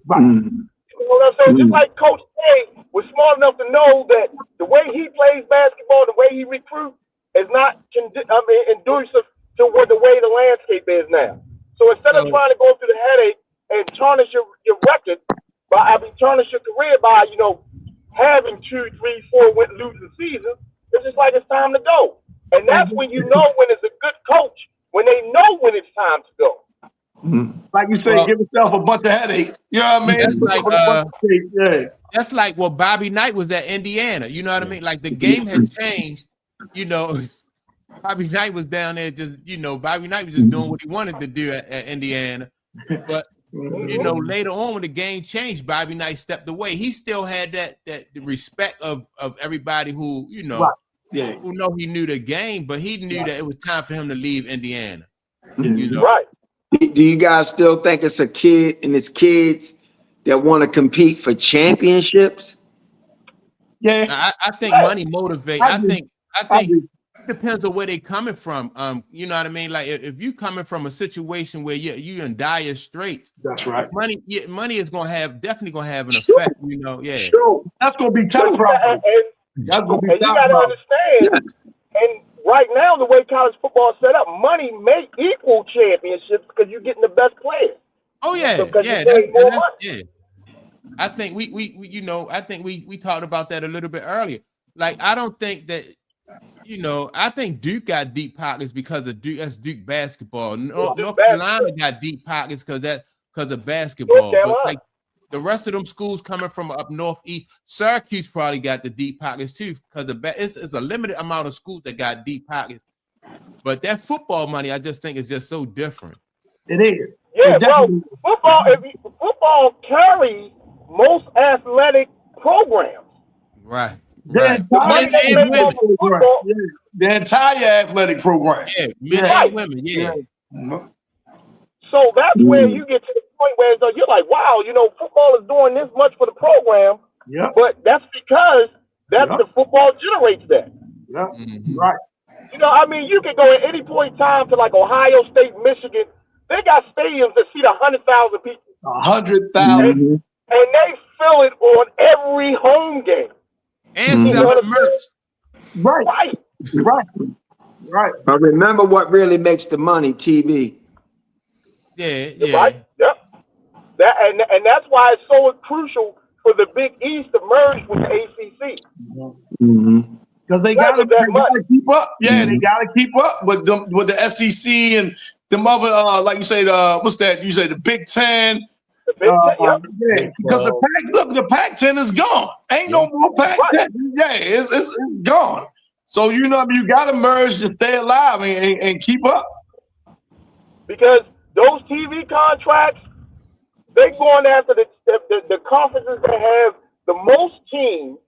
Right. Mm-hmm. You know what I'm saying? Just like Coach K was smart enough to know that the way he plays basketball, the way he recruits, is not conducive to the way the landscape is now. So instead of trying to go through the headache and tarnish your record, tarnish your career by having 2, 3, 4 losing seasons, it's just like it's time to go. And that's when you know when it's a good coach, when they know when it's time to go. Like you say, give yourself a bunch of headaches. You know what I mean? That's like what Bobby Knight was at Indiana. You know what I mean? Like the game has changed. Bobby Knight was down there Bobby Knight was just doing what he wanted to do at Indiana. But later on when the game changed, Bobby Knight stepped away. He still had that respect of everybody who who know he knew the game, but he knew that it was time for him to leave Indiana. Right. Do you guys still think it's it's kids that want to compete for championships? Yeah. I think money motivates. I think it depends on where they coming from. You know what I mean? Like if you coming from a situation where you in dire straits, that's right. Money is definitely gonna have an effect. You know, Sure. That's gonna be top priority. That's gonna be and you top got to priority. understand. Yes. And right now, the way college football is set up, money may equal championships because you're getting the best players. Oh yeah, So, 'cause yeah, you're getting more money. yeah. I think we you know, I think we talked about that a little bit earlier. Like I don't think that, you know, I think Duke got deep pockets because of Duke. That's Duke basketball. North Carolina got deep pockets because of basketball. But like the rest of them schools coming from up northeast, Syracuse probably got the deep pockets too because it's a limited amount of schools that got deep pockets. But that football money, I just think is just so different. It is. Yeah, football carries most athletic programs. Right. The entire athletic program. Yeah, men and women. Yeah. So that's where you get to the point where you're like, wow, you know, football is doing this much for the program. Yeah. But that's because the football generates that. Yeah. Right. You know, I mean, you can go at any point in time to like Ohio State, Michigan. They got stadiums that seat 100,000 people. 100,000. And they fill it on every home game. And selling merch. Right. But remember what really makes the money, TV. Yeah. Right? Yep. And that's why it's so crucial for the Big East to merge with the ACC. Because they gotta keep up. Yeah, they gotta keep up with the SEC and them other like you say what's that? You say the Big Ten. Yeah, because the Pac-10 is gone. Ain't no more Pac-10. Yeah, it's gone. So you know you gotta merge to stay alive and keep up. Because those TV contracts, they going after the conferences that have the most teams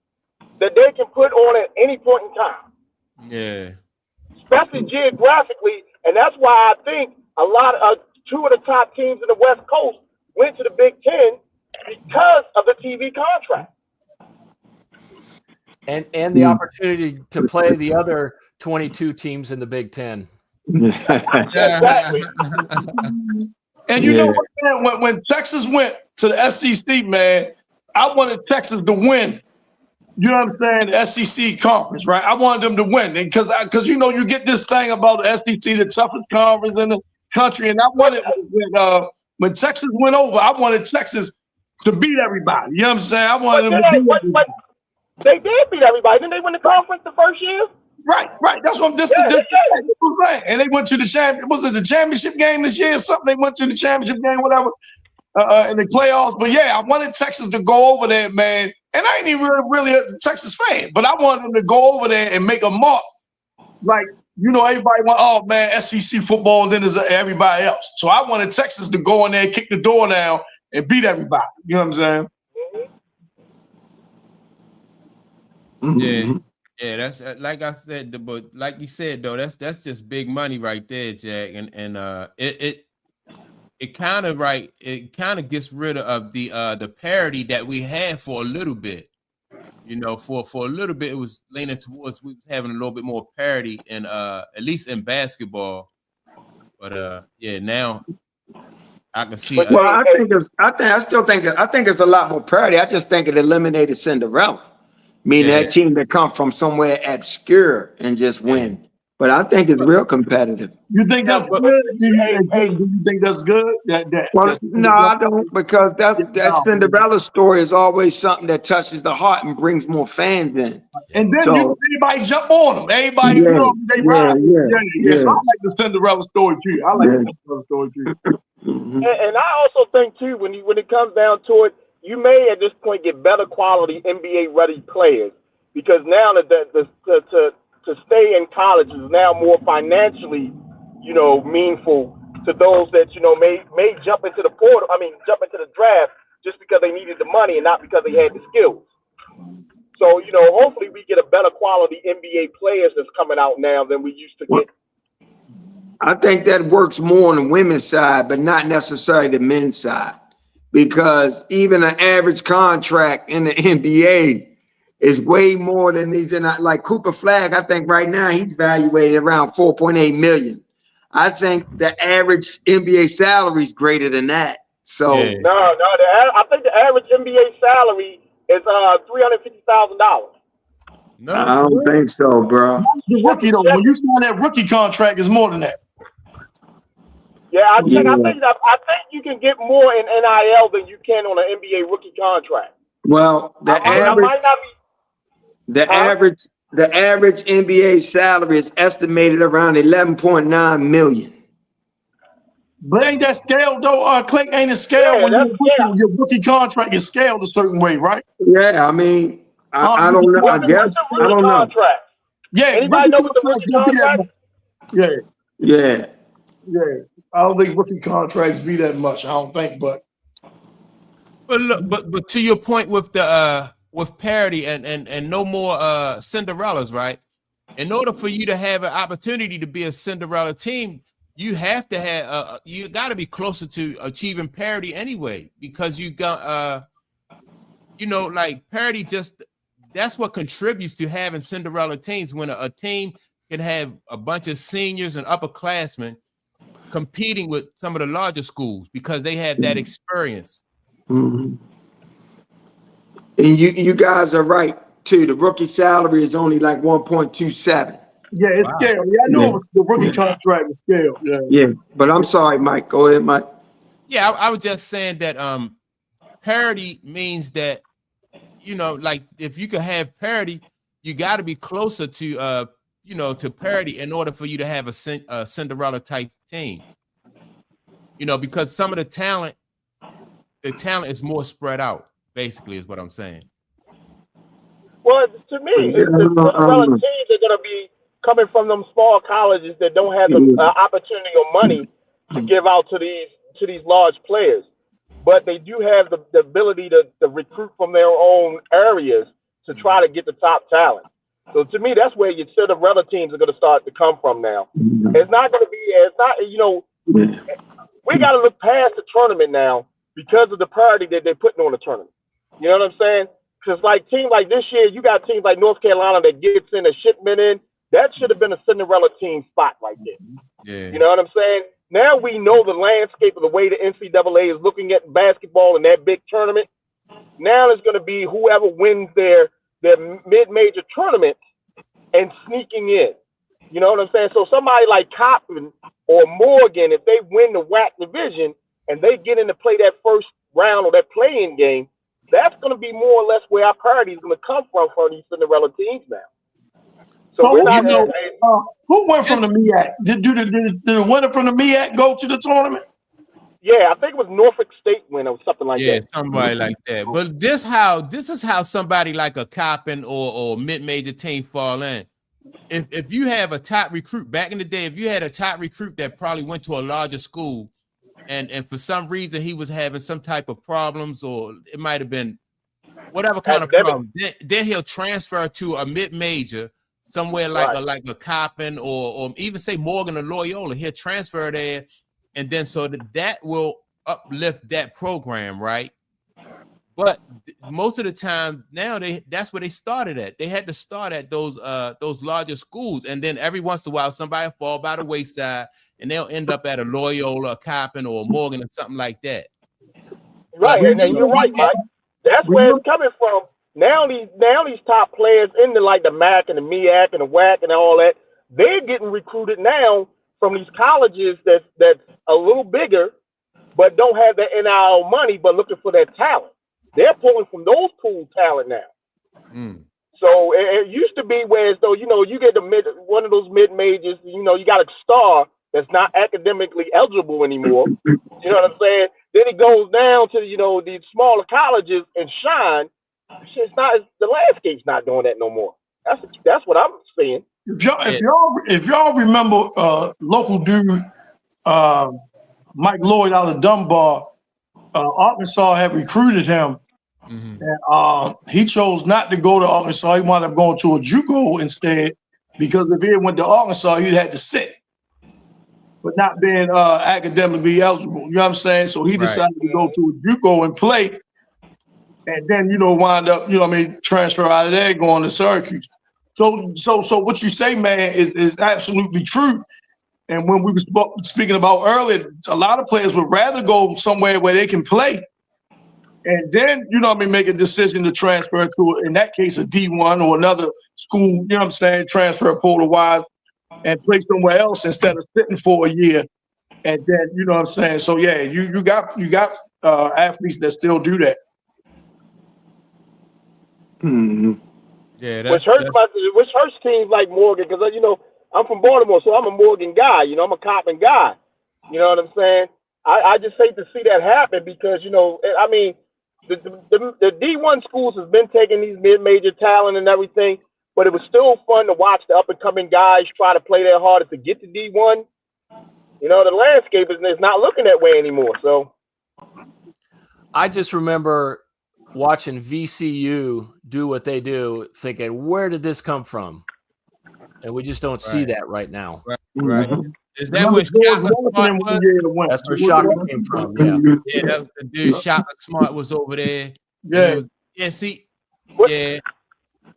that they can put on at any point in time. Yeah. Especially geographically, and that's why I think a lot of two of the top teams in the West Coast went to the Big Ten because of the TV contract. And the opportunity to play the other 22 teams in the Big Ten. Exactly. And you know what, man? When Texas went to the SEC, man, I wanted Texas to win. You know what I'm saying? The SEC conference, right? I wanted them to win because you know you get this thing about the SEC, the toughest conference in the country, and I wanted when Texas went over, I wanted Texas to beat everybody. You know what I'm saying? I wanted them to beat everybody. They did beat everybody. Didn't they win the conference the first year? Right. That's what I'm saying. And they went to the the championship game this year or something? They went to the championship game, whatever, in the playoffs. But yeah, I wanted Texas to go over there, man. And I ain't even really a Texas fan, but I wanted them to go over there and make a mark. Like, you know, everybody went, oh man, SEC football, and then there's everybody else. So I wanted Texas to go in there, kick the door down, and beat everybody. You know what I'm saying? Yeah, that's like I said, but like you said though, that's just big money right there, Jack, and it kind of gets rid of the parity that we had for a little bit. You know, for a little bit, it was leaning towards we was having a little bit more parity in at least in basketball. But yeah, now I can see. Well, I still think it's a lot more parity. I just think it eliminated Cinderella. Meaning that team that come from somewhere obscure and just win. But I think it's real competitive. You think that's good? Do you think that's good? No, I don't, because that Cinderella story is always something that touches the heart and brings more fans in. And then everybody jump on them. Everybody, they ride. So I like the Cinderella story too. And I also think too, when it comes down to it, you may at this point get better quality NBA ready players because now that to stay in college is now more financially, you know, meaningful to those that, you know, may jump into the portal. I mean, jump into the draft just because they needed the money and not because they had the skills. So, you know, hopefully we get a better quality NBA players that's coming out now than we used to get. I think that works more on the women's side, but not necessarily the men's side. Because even an average contract in the NBA is way more than these. And like Cooper Flagg, I think right now he's valuated around 4.8 million. I think the average NBA salary is greater than that. So Yeah. I think the average NBA salary is $350,000. No, I don't think so, bro. The rookie though, when you sign that rookie contract, is more than that. Yeah, I think you can get more in NIL than you can on an NBA rookie contract. Well, the average NBA salary is estimated around 11.9 million. But ain't that scaled though? Click ain't it scaled when your rookie contract is scaled a certain way, right? Yeah, I mean, I don't know. I guess I don't know. Yeah, anybody know what the rookie contract? Yeah. I don't think rookie contracts be that much. I don't think, but look, but to your point with the with parity and no more Cinderellas, right? In order for you to have an opportunity to be a Cinderella team, you have to have you got to be closer to achieving parity anyway, because you got like parity that's what contributes to having Cinderella teams, when a team can have a bunch of seniors and upperclassmen competing with some of the larger schools because they have that experience. Mm-hmm. And you guys are right too. The rookie salary is only like 1.27. Yeah, it's scaled. Yeah, I know it was the rookie contract was scaled. Yeah, but I'm sorry, Mike. Go ahead, Mike. Yeah, I was just saying that parity means that, like if you can have parity, you got to be closer to to parity in order for you to have a Cinderella type team. Because some of the talent is more spread out, basically, is what I'm saying. Well, to me, the Cinderella teams are going to be coming from them small colleges that don't have the opportunity or money to give out to these large players, but they do have the ability to recruit from their own areas to try to get the top talent. So to me, that's where your Cinderella teams are going to start to come from now. It's not going to be, we got to look past the tournament now because of the priority that they're putting on the tournament. You know what I'm saying? Because like teams like this year, you got teams like North Carolina that gets in a shipment in. That should have been a Cinderella team spot right there. Yeah. You know what I'm saying? Now we know the landscape of the way the NCAA is looking at basketball in that big tournament. Now it's going to be whoever wins their mid-major tournament and sneaking in. You know what I'm saying? So somebody like Coppin or Morgan, if they win the WAC division and they get in to play that first round or that play-in game, that's going to be more or less where our parity is going to come from for these Cinderella teams now. So we're not. Who went from the MEAC? Did the winner from the MEAC go to the tournament? Yeah, I think it was Norfolk State win or something like that. Yeah, somebody like that. But this is how somebody like a Coppin or mid-major team fall in. If you have a top recruit back in the day, if you had a top recruit that probably went to a larger school, and for some reason he was having some type of problems, or it might have been whatever kind of problem, then he'll transfer to a mid-major somewhere like a Coppin or even say Morgan or Loyola. He'll transfer there, and then so that will uplift that program, right? But most of the time now that's where they started at. They had to start at those larger schools, and then every once in a while somebody fall by the wayside and they'll end up at a Loyola, a Coppin, or a Morgan or something like that. Right, and you're right, Mike. That's where it's coming from. Now these top players in the MAC and the MEAC and the WAC and all that, they're getting recruited now from these colleges that's a little bigger, but don't have the NIL money, but looking for that talent. They're pulling from those pool talent now. So it used to be where as though, you get one of those mid-majors, you got a star that's not academically eligible anymore. You know what I'm saying? Then it goes down to, these smaller colleges and shine. The landscape's not doing that no more. That's what I'm seeing. If y'all remember local dude Mike Lloyd out of Dunbar, Arkansas had recruited him. And he chose not to go to Arkansas. He wound up going to a JUCO instead, because if he had went to Arkansas, he'd had to sit, but not being academically eligible. You know what I'm saying? So he decided to go to a JUCO and play. and then wind up transfer out of there, going to Syracuse. So what you say, man, is absolutely true. And when we were speaking about earlier, a lot of players would rather go somewhere where they can play, and then make a decision to transfer to, in that case, a D1 or another school. Transfer portal wise, and play somewhere else instead of sitting for a year. And then So yeah, you got athletes that still do that. Mm-hmm. Yeah, which hurts teams like Morgan, because I'm from Baltimore, so I'm a Morgan guy. I'm a Coppin guy. You know what I'm saying? I just hate to see that happen because I mean, the D1 schools has been taking these mid-major talent and everything, but it was still fun to watch the up-and-coming guys try to play their hardest to get to D1. The landscape is not looking that way anymore. So I just remember watching VCU do what they do, thinking, where did this come from? And we just don't see that right now. Right. Mm-hmm. Is that where Shaka Smart was? That's where Shaka came from. Yeah. Yeah, that was the dude. Shaka Smart was over there. Yeah. See. What? Yeah.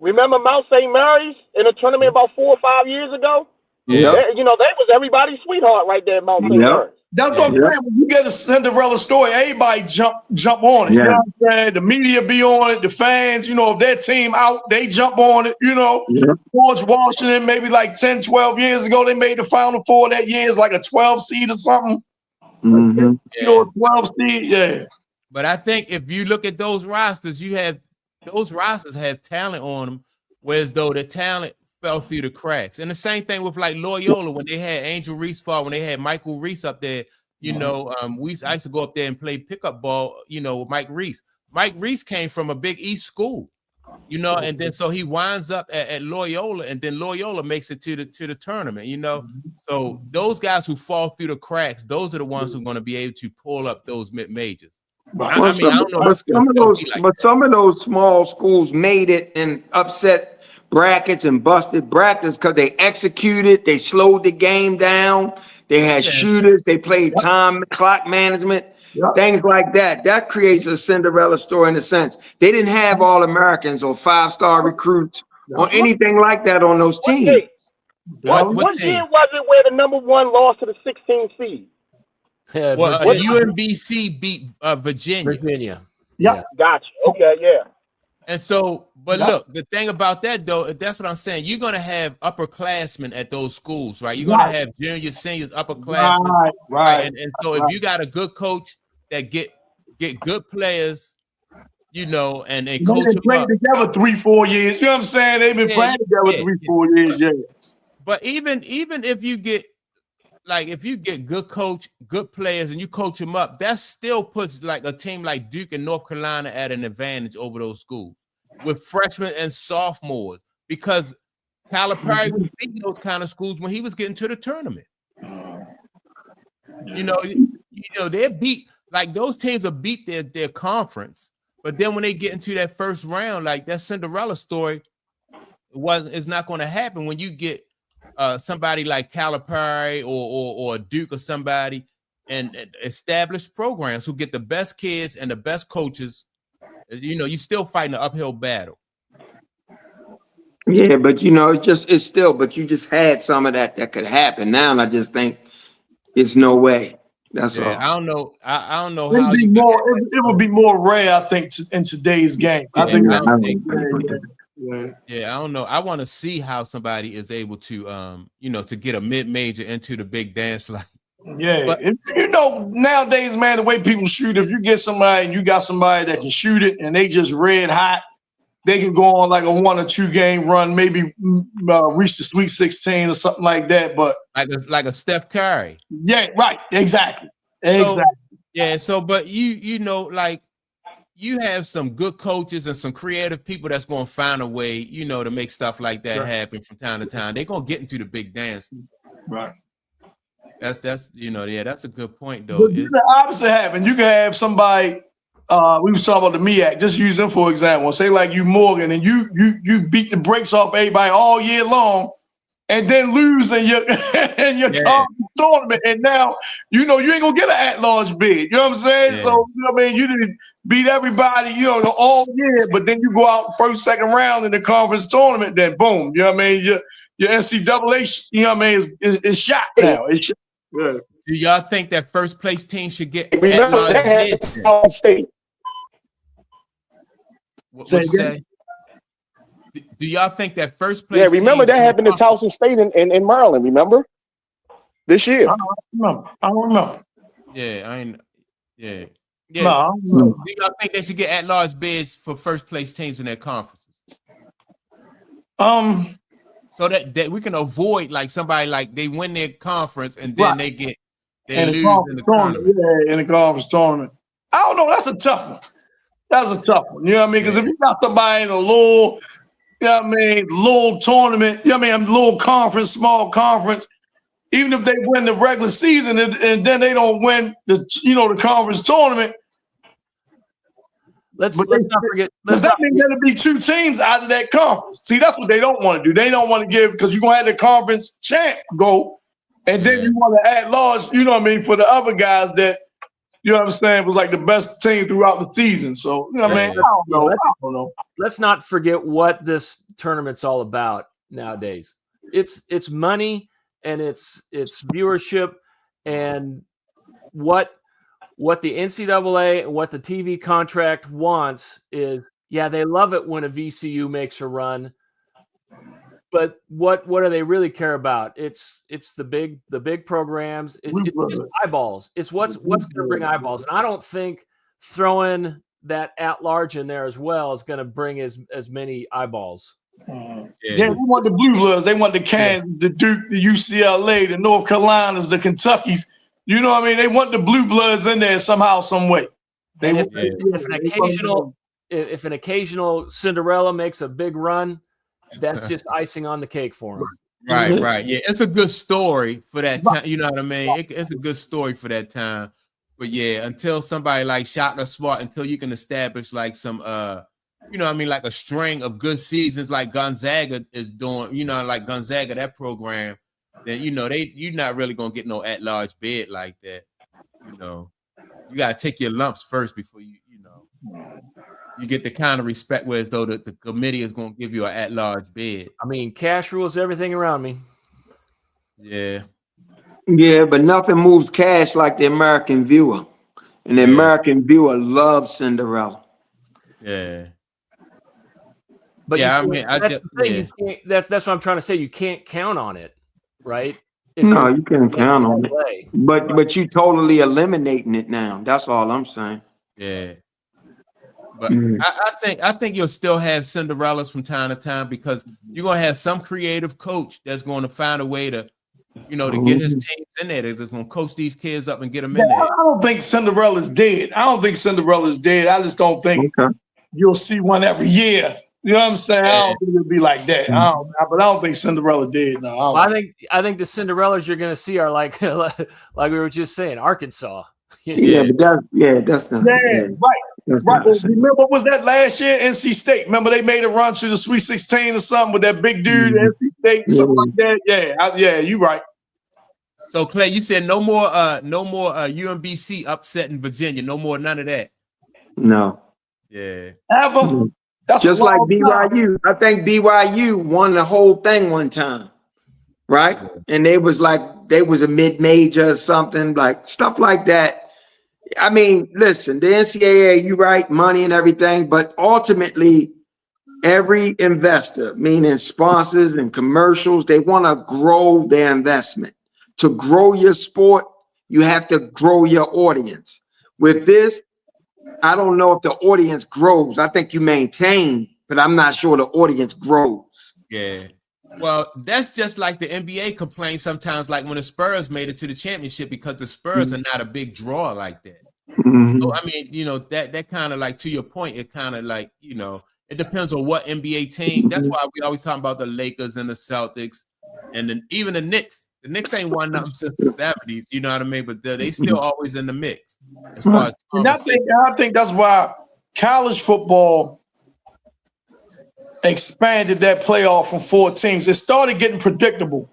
Remember Mount St. Mary's in a tournament about 4 or 5 years ago? Yeah. They was everybody's sweetheart right there at Mount St. Mary's. That's what I'm saying. When you get a Cinderella story, everybody jump on it. Yeah. You know what I'm saying? The media be on it. The fans, if their team out, they jump on it. George Washington, maybe like 10, 12 years ago, they made the Final Four that year. It's like a 12 seed or something. Mm-hmm. A 12 seed, yeah. But I think if you look at those rosters, those rosters have talent on them, whereas though the talent fell through the cracks. And the same thing with like Loyola when they had Angel Reese fall, when they had Michael Reese up there. I used to go up there and play pickup ball, with Mike Reese. Mike Reese came from a Big East school, and then so he winds up at Loyola, and then Loyola makes it to the tournament, So those guys who fall through the cracks, those are the ones who are going to be able to pull up those mid majors. I don't know. But some of those small schools made it and upset brackets and busted brackets because they executed, they slowed the game down, they had shooters, they played time clock management, things like that. That creates a Cinderella story in a sense. They didn't have all Americans or 5-star recruits or anything like that on those teams. What year was it where the number 1 lost to the 16th seed? UMBC beat Virginia. Yeah. Gotcha. Okay, yeah. And so, but look, the thing about that though, that's what I'm saying. You're gonna have upperclassmen at those schools, right? You're gonna have juniors, seniors, upperclassmen, right? And so, if you got a good coach that get good players, and they coach them playing up together 3-4 years. You know what I'm saying? They've been playing together 3-4 years. Yeah. But even if you get good players, and you coach them up, that still puts like a team like Duke and North Carolina at an advantage over those schools with freshmen and sophomores, because Calipari was beating those kind of schools when he was getting to the tournament. They're beat, like those teams are beat their conference, but then when they get into that first round, like that Cinderella story, it's not going to happen when you get somebody like Calipari or Duke or somebody, and established programs who get the best kids and the best coaches. You're still fighting an uphill battle. Yeah, but but you just had some of that could happen. Now I just think it's no way. That's all. I don't know. I don't know how it would be more rare, I think, in today's game. I don't know. I want to see how somebody is able to, to get a mid-major into the big dance like. Yeah, but, nowadays, man, the way people shoot, if you get somebody and you got somebody that can shoot it and they just red hot, they can go on like a 1 or 2 game run, maybe reach the Sweet 16 or something like that. But like a Steph Curry. Yeah, right. Exactly. So, but like, you have some good coaches and some creative people that's going to find a way, to make stuff like that happen from time to time. They're going to get into the big dance. Right. That's that's a good point though. But the opposite happen. You can have somebody. We was talking about the MEAC. Just use them for example. Say like you Morgan, and you beat the brakes off everybody all year long, and then lose in your conference tournament, and now you know you ain't gonna get an at-large bid. You know what I'm saying? So you know what I mean, you didn't beat everybody, you know, all year, but then you go out first, second round in the conference tournament, then boom, you know what I mean? Your NCAA, you know what I mean, is shot now. It's shot. Yeah. Do y'all think that first place team should get Remember at-large that happened bids? to Towson State. What you say? Do y'all think that first place? Yeah, remember that happened to Towson State in Maryland. Remember this year? I don't remember. Yeah, I ain't. Yeah. No, I don't remember. Do y'all think they should get at-large bids for first place teams in their conferences? So that we can avoid like somebody like they win their conference and then they lose in the tournament. Yeah, in the conference tournament. I don't know. That's a tough one. That's a tough one. You know what I mean? Because if you got somebody in a little, you know what I mean, little tournament, you know what I mean, little conference, small conference, even if they win the regular season and then they don't win the conference tournament. Let's not forget. Does that mean there'll be two teams out of that conference? See, that's what they don't want to do. They don't want to give because you're gonna have the conference champ go, and then you want to add large, you know what I mean, for the other guys that, you know what I'm saying, was like the best team throughout the season. So, you know what I mean? I don't know. Let's not forget what this tournament's all about nowadays. It's money and it's viewership, and what the NCAA and what the TV contract wants is, they love it when a VCU makes a run, but what do they really care about? It's the big programs. It's just eyeballs. It's what's going to bring eyeballs, and I don't think throwing that at large in there as well is going to bring as many eyeballs. They want the Blue Bloods. They want the Kansas, the Duke, the UCLA, the North Carolinas, the Kentuckys. You know what I mean? They want the Blue Bloods in there somehow, some way. If an occasional Cinderella makes a big run, that's just icing on the cake for them. Right. Yeah, it's a good story for that time. You know what I mean? It's a good story for that time. But yeah, until somebody like Shaka Smart, until you can establish like some, you know what I mean, like a string of good seasons like Gonzaga is doing, you know, like Gonzaga, that program, then, you know, you're not really going to get no at-large bid like that. You know, you got to take your lumps first before you get the kind of respect where as though the committee is going to give you an at-large bid. I mean, cash rules everything around me. Yeah. Yeah, but nothing moves cash like the American viewer. And the American viewer loves Cinderella. Yeah. But that's what I'm trying to say. You can't count on it, right? No, you can't count on it. But you totally eliminating it now. That's all I'm saying. Yeah. But I think you'll still have Cinderellas from time to time because you're gonna have some creative coach that's going to find a way to, you know, to get his teams in there. They're just gonna coach these kids up and get them in there. I don't think Cinderella's dead. I just don't think you'll see one every year. You know what I'm saying? I don't think it'll be like that. But I don't think Cinderella did. No, I think the Cinderellas you're gonna see are like like we were just saying, Arkansas. But that's not. Right. Remember, what was that last year? NC State. Remember they made a run to the Sweet 16 or something with that big dude, NC State, something like that. Yeah, you right. So Clay, you said no more UMBC upsetting Virginia. No more, none of that. No. Yeah. Ever. That's just like BYU. I think BYU won the whole thing one time, right? And they was a mid-major or something, like stuff like that. I mean, listen, the NCAA, you right, money and everything, but ultimately, every investor, meaning sponsors and commercials, they want to grow their investment. To grow your sport, you have to grow your audience. With this, I don't know if the audience grows. I think you maintain, but I'm not sure the audience grows. Yeah. Well, that's just like the NBA complains sometimes, like when the Spurs made it to the championship because the Spurs are not a big draw like that. So, I mean, you know, that kind of like, to your point, it kind of like, you know, it depends on what NBA team. That's why we always talk about the Lakers and the Celtics and then even the Knicks. The Knicks ain't won nothing since the 70s, you know what I mean? But they still always in the mix. As far as I think that's why college football expanded that playoff from 4 teams, it started getting predictable.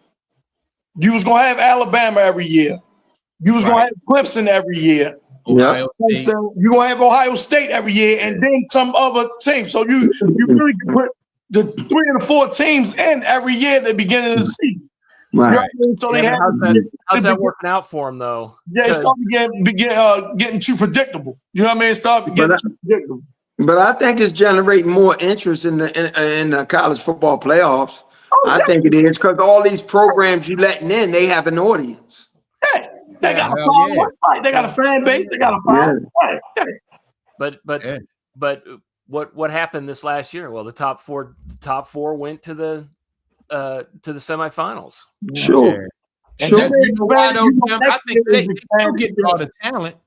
You was gonna have Alabama every year. You was gonna have Clemson every year. Ohio State. You gonna have Ohio State every year, and then some other team. So you really can put the 3 and 4 teams in every year at the beginning of the season. Right. You know what I mean? So they had how's that working out for them though? Yeah, it started getting too predictable. You know what I mean? It started getting too predictable. But I think it's generating more interest in the college football playoffs. I think it is because all these programs you letting in, they have an audience. Hey, they got a following, right? They got a fan base. They got a following. But what happened this last year? Well, the top four went to the semifinals. Sure. And you know why though, I think they still getting all the talent.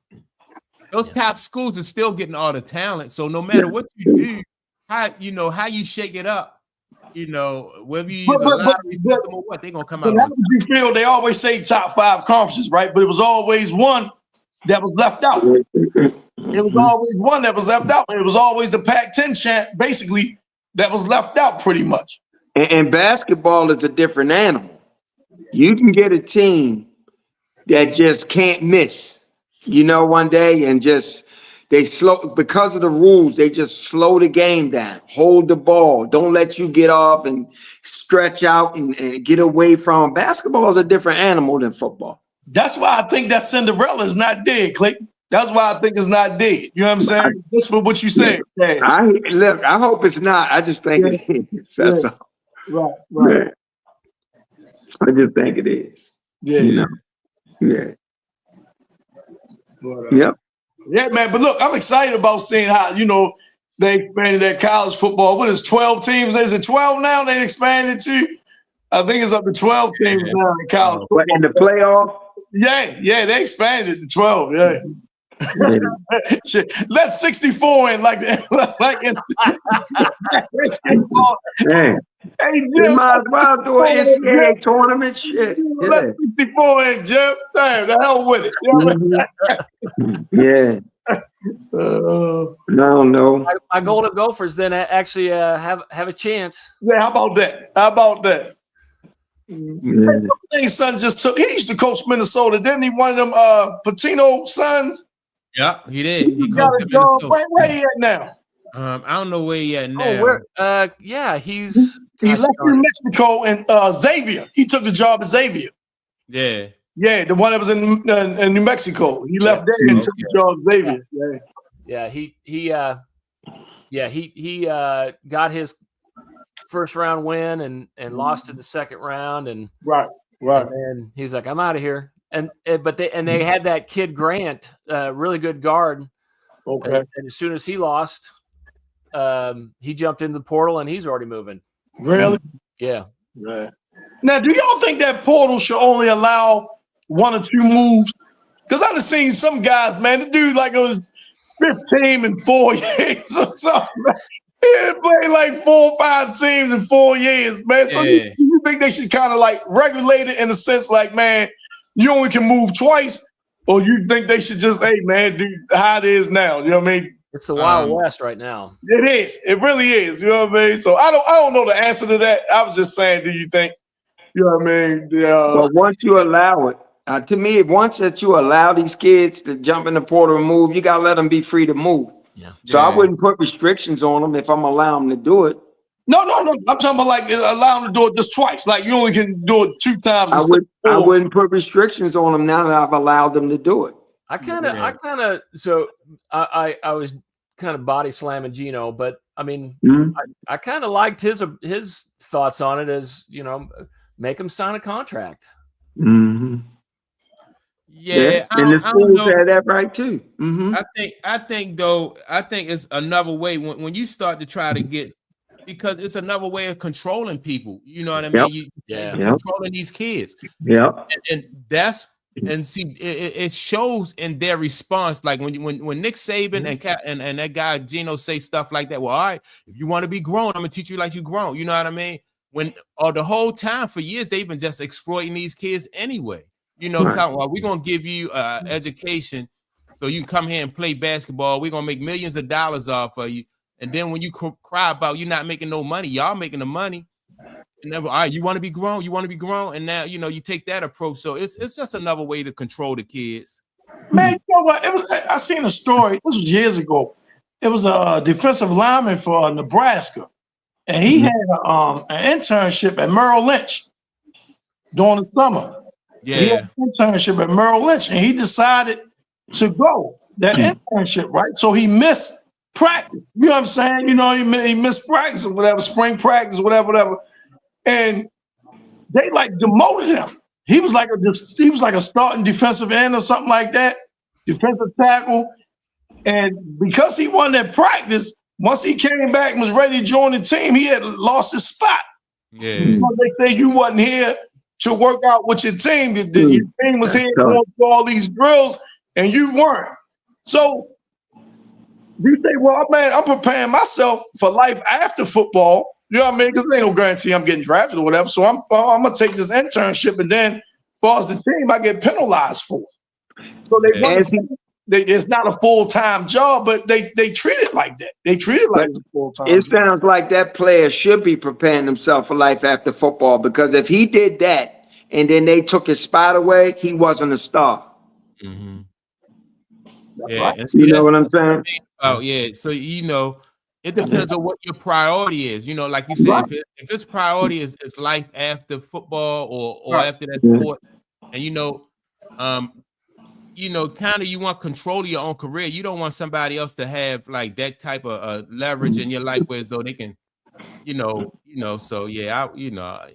Those top schools are still getting all the talent. So no matter what you do, how you shake it up, whether you use a lottery system or what, they're gonna come out. How would you feel? They always say top 5 conferences, right? But it was always one that was left out. It was always one that was left out. It was always the Pac-10 champ, basically, that was left out pretty much. And basketball is a different animal. You can get a team that just can't miss, one day and just they slow because of the rules. They just slow the game down, hold the ball, don't let you get off and stretch out and get away from. Basketball is a different animal than football. That's why I think that Cinderella is not dead, Clayton. That's why I think it's not dead. You know what I'm saying? Just for what you said. Yeah. I hope it's not. I just think it is. That's all. Right. I just think it is. Yeah. Yeah. But, Yep. Yeah, man. But look, I'm excited about seeing how, they expanded that college football. What is 12 teams? Is it 12 now? They expanded to? I think it's up to 12 teams now in college football. But in the playoff? Yeah, they expanded to 12. Yeah. Let 64 in like in Man. Hey, Jim, you might as well do an NCAA tournament. Shit. Let 64 in, Jim. Damn, the hell with it. Yeah. No. My Golden Gophers then actually have a chance. Yeah, how about that? Yeah. His son just took. He used to coach Minnesota, didn't he? One of them Patino sons. Yeah, he did. He got a job. Where he at now? I don't know where he at now. He left New Mexico and Xavier. He took the job at Xavier. Yeah. Yeah, the one that was in New Mexico. He left there and took the job at Xavier. He got his first round win and lost in the second round and right. And he's like, I'm out of here. And they had that kid Grant, really good guard. Okay. And as soon as he lost, he jumped in the portal and he's already moving. Really? Yeah. Right. Now, do y'all think that portal should only allow 1 or 2 moves? Because I've seen some guys, man, the dude like was 15 in 4 years or something. He played like 4 or 5 teams in 4 years, man. So you think they should kind of like regulate it in a sense like, man, you only can move twice? Or you think they should just, hey, man, do how it is now? You know what I mean? It's the Wild West right now. It is. It really is. You know what I mean? So I don't know the answer to that. I was just saying, do you think? You know what I mean? Well, once you allow it, to me, once that you allow these kids to jump in the portal and move, you gotta let them be free to move. Yeah. So I wouldn't put restrictions on them if I'm allowing them to do it. No. I'm talking about like allow them to do it just twice. Like you only can do it 2 times. I wouldn't put restrictions on them now that I've allowed them to do it. I was kind of body slamming Gino, but I mean, I kind of liked his thoughts on it as, make him sign a contract. Mm-hmm. Yeah, and the schools had that right too. Mm-hmm. I think it's another way when you start to try to get, because it's another way of controlling people. You know what I mean? Controlling these kids. Yeah, and see, it shows in their response. Like when Nick Saban and that guy Gino say stuff like that. Well, all right, if you want to be grown, I'm gonna teach you like you grown. You know what I mean? The whole time for years they've been just exploiting these kids anyway. We're gonna give you education so you can come here and play basketball. We're gonna make millions of dollars off of you. And then when you cry about you not making no money, y'all making the money. And then, all right, you want to be grown, and now you take that approach. So it's just another way to control the kids. Man, you know what? I seen a story. This was years ago. It was a defensive lineman for Nebraska, and he had an internship at Merrill Lynch during the summer. Yeah, he had an internship at Merrill Lynch, and he decided to go that internship, right? So he missed practice. You know what I'm saying? He missed practice or whatever, spring practice, whatever. And they like demoted him. He was like a starting defensive end or something like that, defensive tackle. And because he won that practice, once he came back and was ready to join the team, he had lost his spot. Yeah. Because they say you wasn't here to work out with your team. Your team was here going through all these drills, and you weren't. So you say, well, man, I'm preparing myself for life after football. You know what I mean? Because there ain't no guarantee I'm getting drafted or whatever. So I'm gonna take this internship, and then as far as the team, I get penalized for it. So it's not a full-time job, but they treat it like that. They treat it like it's a full-time job. It sounds like that player should be preparing himself for life after football, because if he did that and then they took his spot away, he wasn't a star. Mm-hmm. Yeah, right. You know what I'm saying? Oh yeah. So it depends on what your priority is. Like you said, Right. if its priority is life after football or Right. after that sport, and kind of you want control of your own career. You don't want somebody else to have like that type of leverage in your life, where as though they can, So yeah,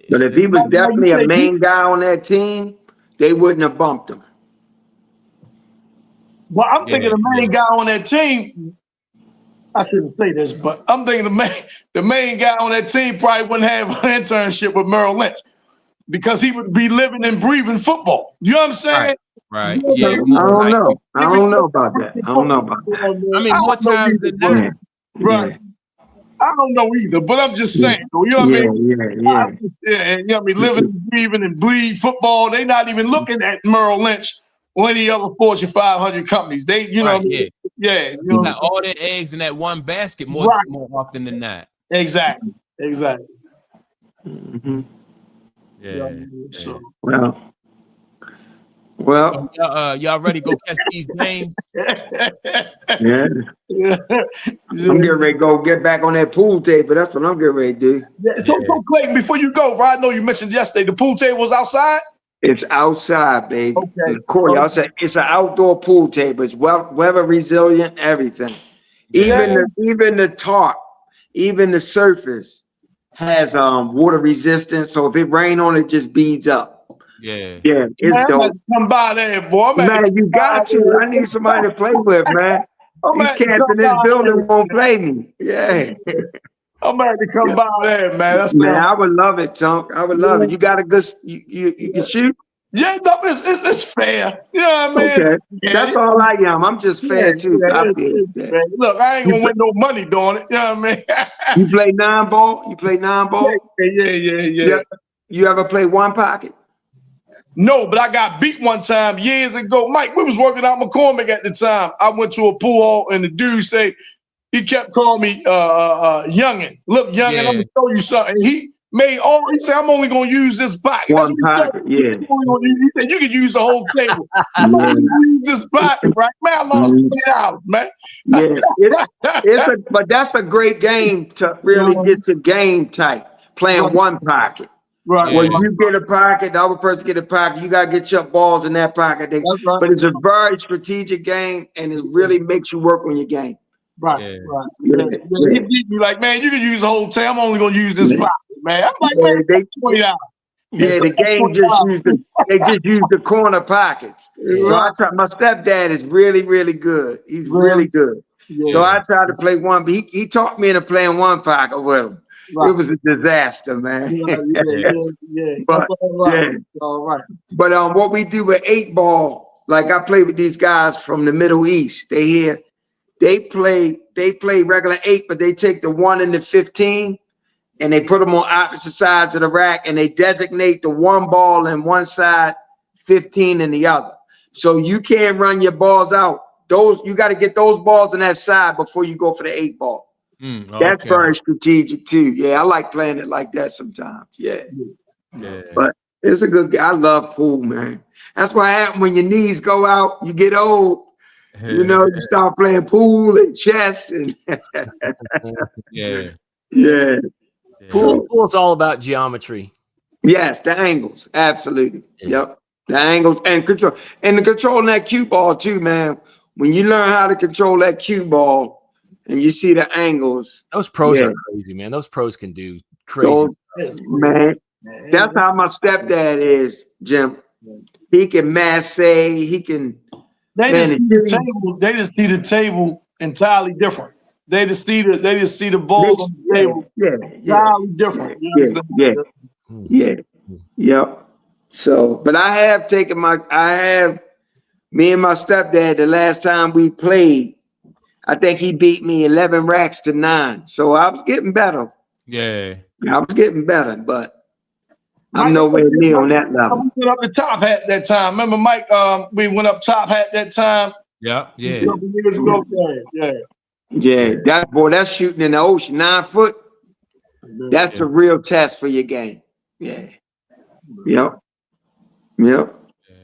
But if he was definitely a main guy on that team, they wouldn't have bumped him. Well, I'm thinking the main guy on that team. I shouldn't say this, but I'm thinking the main guy on that team probably wouldn't have an internship with Merrill Lynch, because he would be living and breathing football. You know what I'm saying? Right. Yeah. I don't know. I don't know about that. I mean, more times than not. Right. I don't know either, but I'm just saying. You know what I mean? Yeah. You know what I mean? Living and breathing and breathe football. They're not even looking at Merrill Lynch or any other Fortune 500 companies. They, you know what I mean? Yeah. You got all their eggs in that one basket more often than not. Exactly. Mm-hmm. Yeah. So, well. So, y'all ready to go catch these games? Yeah. I'm getting ready to go get back on that pool table. That's what I'm getting ready to do. So Clayton, before you go, right? I know you mentioned yesterday the pool table was outside. It's outside, baby. Okay. Corey, I said it's an outdoor pool table. It's weather resilient, everything. Even the tarp, even the surface has water resistance. So if it rain on it, just beads up. Yeah, it's dope. Come by there, boy. Man, you got to. I need somebody to play with, man. These cats in this building won't play me. Yeah. I'm ready to come by there, man. I would love it, Tunk. I would love it. You got a good. You can shoot. Yeah, no, it's fair. You know what I mean? Okay. That's all I am. I'm just fair too. Look, I ain't gonna win no money doing it. You know what I mean? You play 9-ball? Yeah. You ever play one pocket? No, but I got beat one time years ago. Mike, we was working out McCormick at the time. I went to a pool hall and the dude he kept calling me youngin'. Look, youngin', I'm gonna show you something. He said, I'm only gonna use this pocket. One pocket, He said, you can use the whole table. I'm only gonna use this pocket, right? Man, I lost $3, man. Yeah, but that's a great game to really get your game tight, playing one pocket. Right. When you get a pocket, the other person get a pocket, you gotta get your balls in that pocket. But it's a very strategic game, and it really makes you work on your game. Right. He beat me like, man, you can use the whole table. I'm only gonna use this pocket, man. I'm like, $20. The game just used the corner pockets. So I try. My stepdad is really, really good. He's really good. Yeah. So I tried to play one, but he taught me into playing one pocket with him. Right. It was a disaster, man. But what we do with 8-ball, like I play with these guys from the Middle East. They play regular 8, but they take the 1 and the 15 and they put them on opposite sides of the rack, and they designate the 1 ball in one side, 15 in the other. So you can't run your balls out. You got to get those balls in that side before you go for the 8-ball. That's very strategic too. Yeah, I like playing it like that sometimes. Yeah. But it's a good game. I love pool, man. That's what happens when your knees go out, you get old. You know, you start playing pool and chess and yeah. So, pool is all about geometry. Yes, the angles. Absolutely. Yep. The angles and control. And the controlling that cue ball too, man. When you learn how to control that cue ball and you see the angles. Those pros are crazy, man. Those pros can do crazy. Man. That's how my stepdad is, Jim. He can masse, he can. They just see the table entirely different. They just see the balls on the table entirely different. Yep. So, but I have me and my stepdad, the last time we played, I think he beat me 11 racks to 9. So I was getting better. Yeah. I was getting better, but I'm nowhere near on that level. We went up the top hat that time. Remember, Mike? We went up top hat that time. Yeah. A couple years ago. Yeah. That's shooting in the ocean, 9 foot. That's a real test for your game. Yeah. Yep.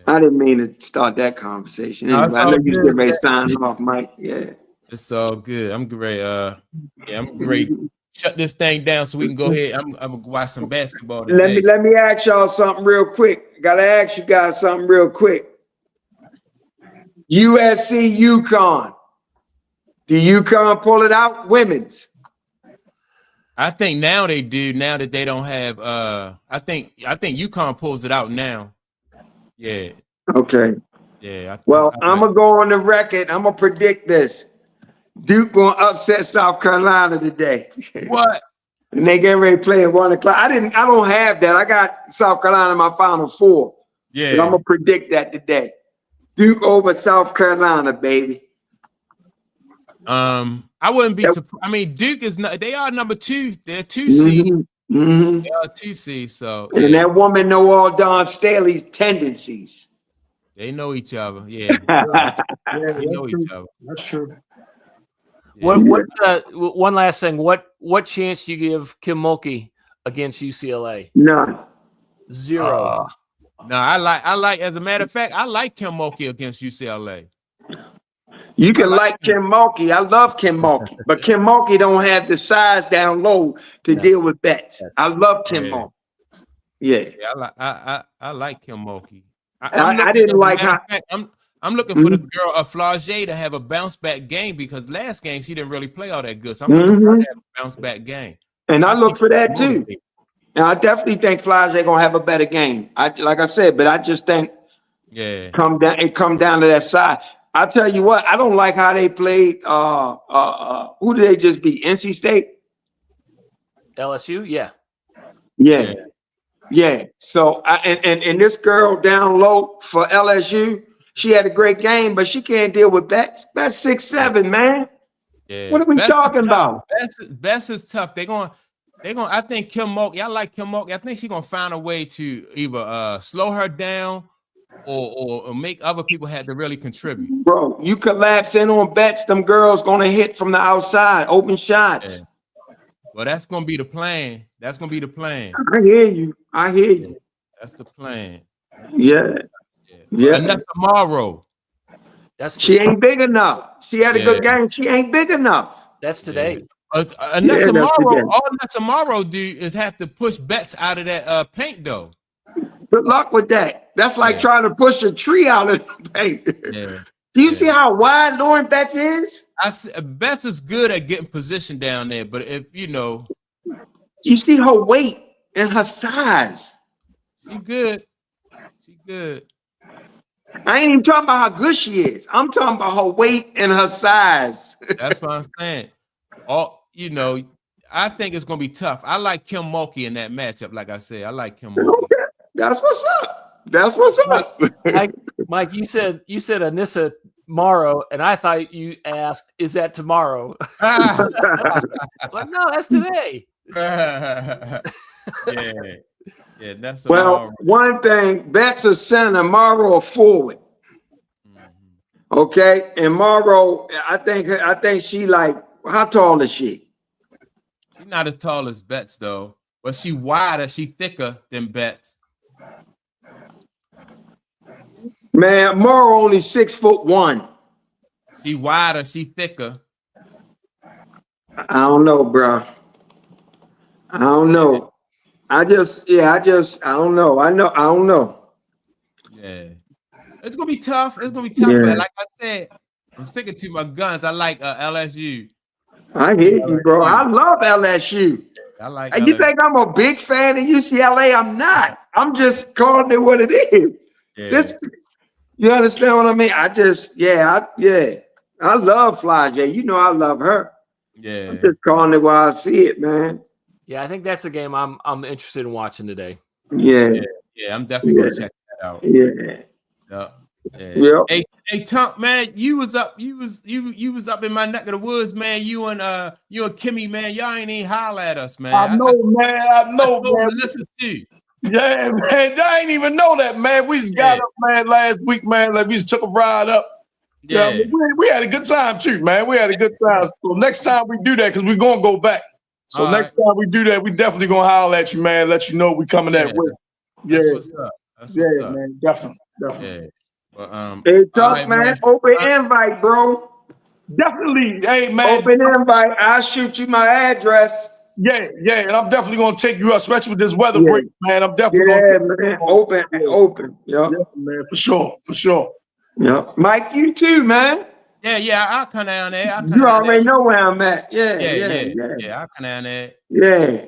I didn't mean to start that conversation. Anyway, I know you're getting ready to sign off, Mike. Yeah. It's all good. I'm great. I'm great. Shut this thing down so we can go ahead. I'm gonna watch some basketball today. Let me ask y'all something real quick. Gotta ask you guys something real quick. USC UConn. Do UConn pull it out? Women's. I think now they do. Now that they don't have. I think UConn pulls it out now. Yeah. Okay. Yeah. I'm gonna go on the record. I'm gonna predict this. Duke gonna upset South Carolina today. What? And they getting ready to play at 1 o'clock. I don't have that. I got South Carolina in my Final Four. Yeah. But I'm gonna predict that today. Duke over South Carolina, baby. I wouldn't be surprised. I mean, Duke is not. They are number 2. They're 2 seed. They are 2 seed. So and that woman know all Don Staley's tendencies. They know each other. Yeah. They know each other. That's true. Yeah. One last thing. What chance do you give Kim Mulkey against UCLA? None. 0. No, I like. As a matter of fact, I like Kim Mulkey against UCLA. You can like Kim Mulkey. I love Kim Mulkey, but Kim Mulkey don't have the size down low to deal with bets. I love Kim Mulkey. Yeah. I like Kim Mulkey. I didn't like her. I'm looking for the girl Flagg to have a bounce back game because last game she didn't really play all that good. So I'm looking for her to have a bounce back game. And I look for that too. And I definitely think Flagg gonna have a better game. Like I said, but I just think it come down to that side. I tell you what, I don't like how they played. Who did they just beat? NC State? LSU? Yeah. So and this girl down low for LSU, she had a great game, but she can't deal with bets. That's 6'7", man. Yeah. What are we talking about? Best is tough. They're going. I think Kim Mulkey. I like Kim Mulkey. I think she's gonna find a way to either slow her down or make other people have to really contribute. Bro, you collapse in on bets. Them girls gonna hit from the outside, open shots. Yeah. Well, that's gonna be the plan. That's gonna be the plan. I hear you. That's the plan. Yeah. And that's tomorrow. She ain't big enough. She had a good game. She ain't big enough. That's today. And that's tomorrow. All that tomorrow do is have to push bets out of that paint though. Good luck with that. That's like trying to push a tree out of the paint. Yeah. Do you see how wide Lauren Betts is? Betts is good at getting position down there, but if you see her weight and her size. She good. I ain't even talking about how good she is. I'm talking about her weight and her size. That's what I'm saying. I think it's gonna be tough. I like Kim Mulkey in that matchup. Like I said, I like Kim Mulkey. Okay. That's what's up. Mike, you said Anissa tomorrow, and I thought you asked, "Is that tomorrow?" But no, that's today. Yeah, that's well. One thing, Betts a center, Morrow a forward. Okay, and Morrow, I think she like, how tall is she? She's not as tall as Betts though, but she wider, she thicker than Betts. Man, Morrow only 6'1". She wider, she thicker. I don't know, bro. I don't know. I don't know. I don't know. Yeah. It's gonna be tough. It's gonna be tough, but like I said, I'm sticking to my guns. I like LSU. I hear you, bro. I love LSU. I like You LSU. think I'm a big fan of UCLA? I'm not. I'm just calling it what it is. Yeah. You understand what I mean? I love Fly J. You know I love her. Yeah. I'm just calling it while I see it, man. Yeah, I think that's a game I'm interested in watching today. Yeah. Yeah, I'm definitely gonna check that out. Yeah. Yeah. Hey, Tunk, man, you was up in my neck of the woods, man. You and Kimmy, man, y'all ain't even holler at us, man. I know, man. Listen to. Yeah, man. I ain't even know that, man. We just got up, man, last week, man. Like we just took a ride up. Yeah. We had a good time too, man. We had a good time. So next time we do that, because we're gonna go back. So All next time we do that, we definitely gonna holler at you, man. Let you know we coming that way. Yeah, That's what's up. That's what's up. Man. Definitely. Yeah. Well, Hey, Tunk, man. Open invite, bro. Definitely. Hey, man. Open invite. I'll shoot you my address. Yeah. And I'm definitely gonna take you up, especially with this weather break, man. I'm definitely man. Open. Yep. Yeah, man, for sure. Yep. Mike, you too, man. Yeah, I'll come down there. You already know where I'm at. Yeah, I'll come down there. Yeah.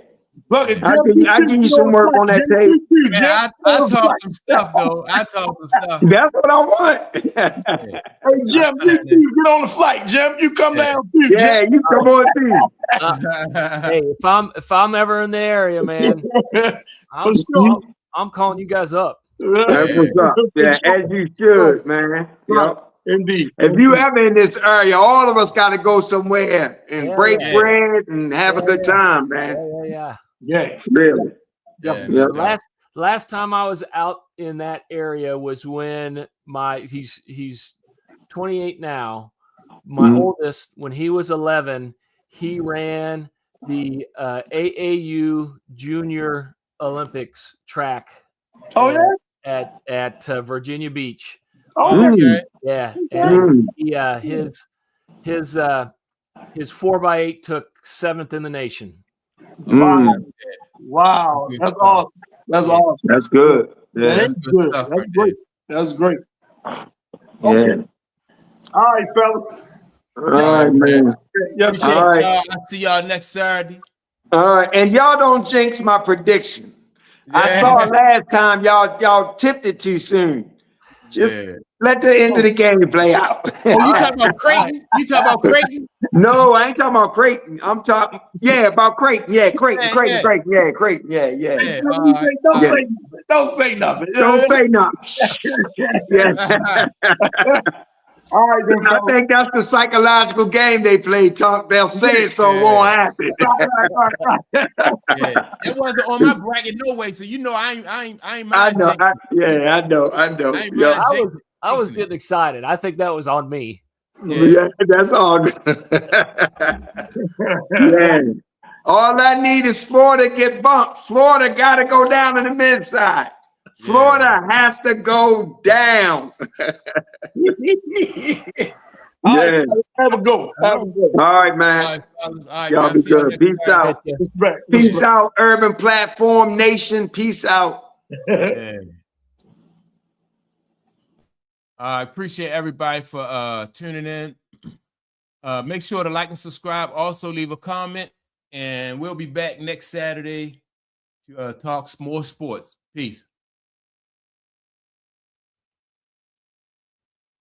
Look, I give you some work on that tape. Yeah, I talk some stuff though. That's what I want. Hey Jim, you get on the flight, Jim. You come down too. Yeah, Jim. you come on too. Hey, if I'm ever in the area, man, I'm calling you guys up. That's what's up. Yeah, as you should, man. Yep. Indeed. If you ever in this area, all of us got to go somewhere and break bread and have a good time, man. Yeah. Really. Yeah. Last time I was out in that area was when he's 28 now. My oldest, when he was 11, he ran the AAU Junior Olympics track. Oh yeah, at Virginia Beach. Oh okay. Yeah, and his 4x8 took 7th in the nation. Wow. That's awesome. That's good. Yeah. That's good. That's great. Yeah. Okay. All right, fellas. All right, man. Yes, all right. I'll see y'all next Saturday. All right, and y'all don't jinx my prediction. Yeah. I saw last time y'all tipped it too soon. Just let the end of the game play out. Oh, you talking about Creighton? No, I ain't talking about Creighton. I'm talking, about Creighton. Yeah, Creighton. Yeah, Creighton. Yeah. Don't say nothing. Don't say nothing. Yeah. All right, then, I think that's the psychological game they play. They'll say it so it won't happen. It wasn't on my bracket no way, so you know I ain't I mind. know. I know. I was getting excited. I think that was on me. Yeah, that's all good. Yeah. All I need is Florida to get bumped. Florida got to go down to the men's side. Florida has to go down. All right, have a go. All right, man. All right, y'all be good. Peace out. Peace out, Urban Platform Nation. Peace out. I appreciate everybody for tuning in. Make sure to like and subscribe. Also, leave a comment, and we'll be back next Saturday to talk more sports. Peace.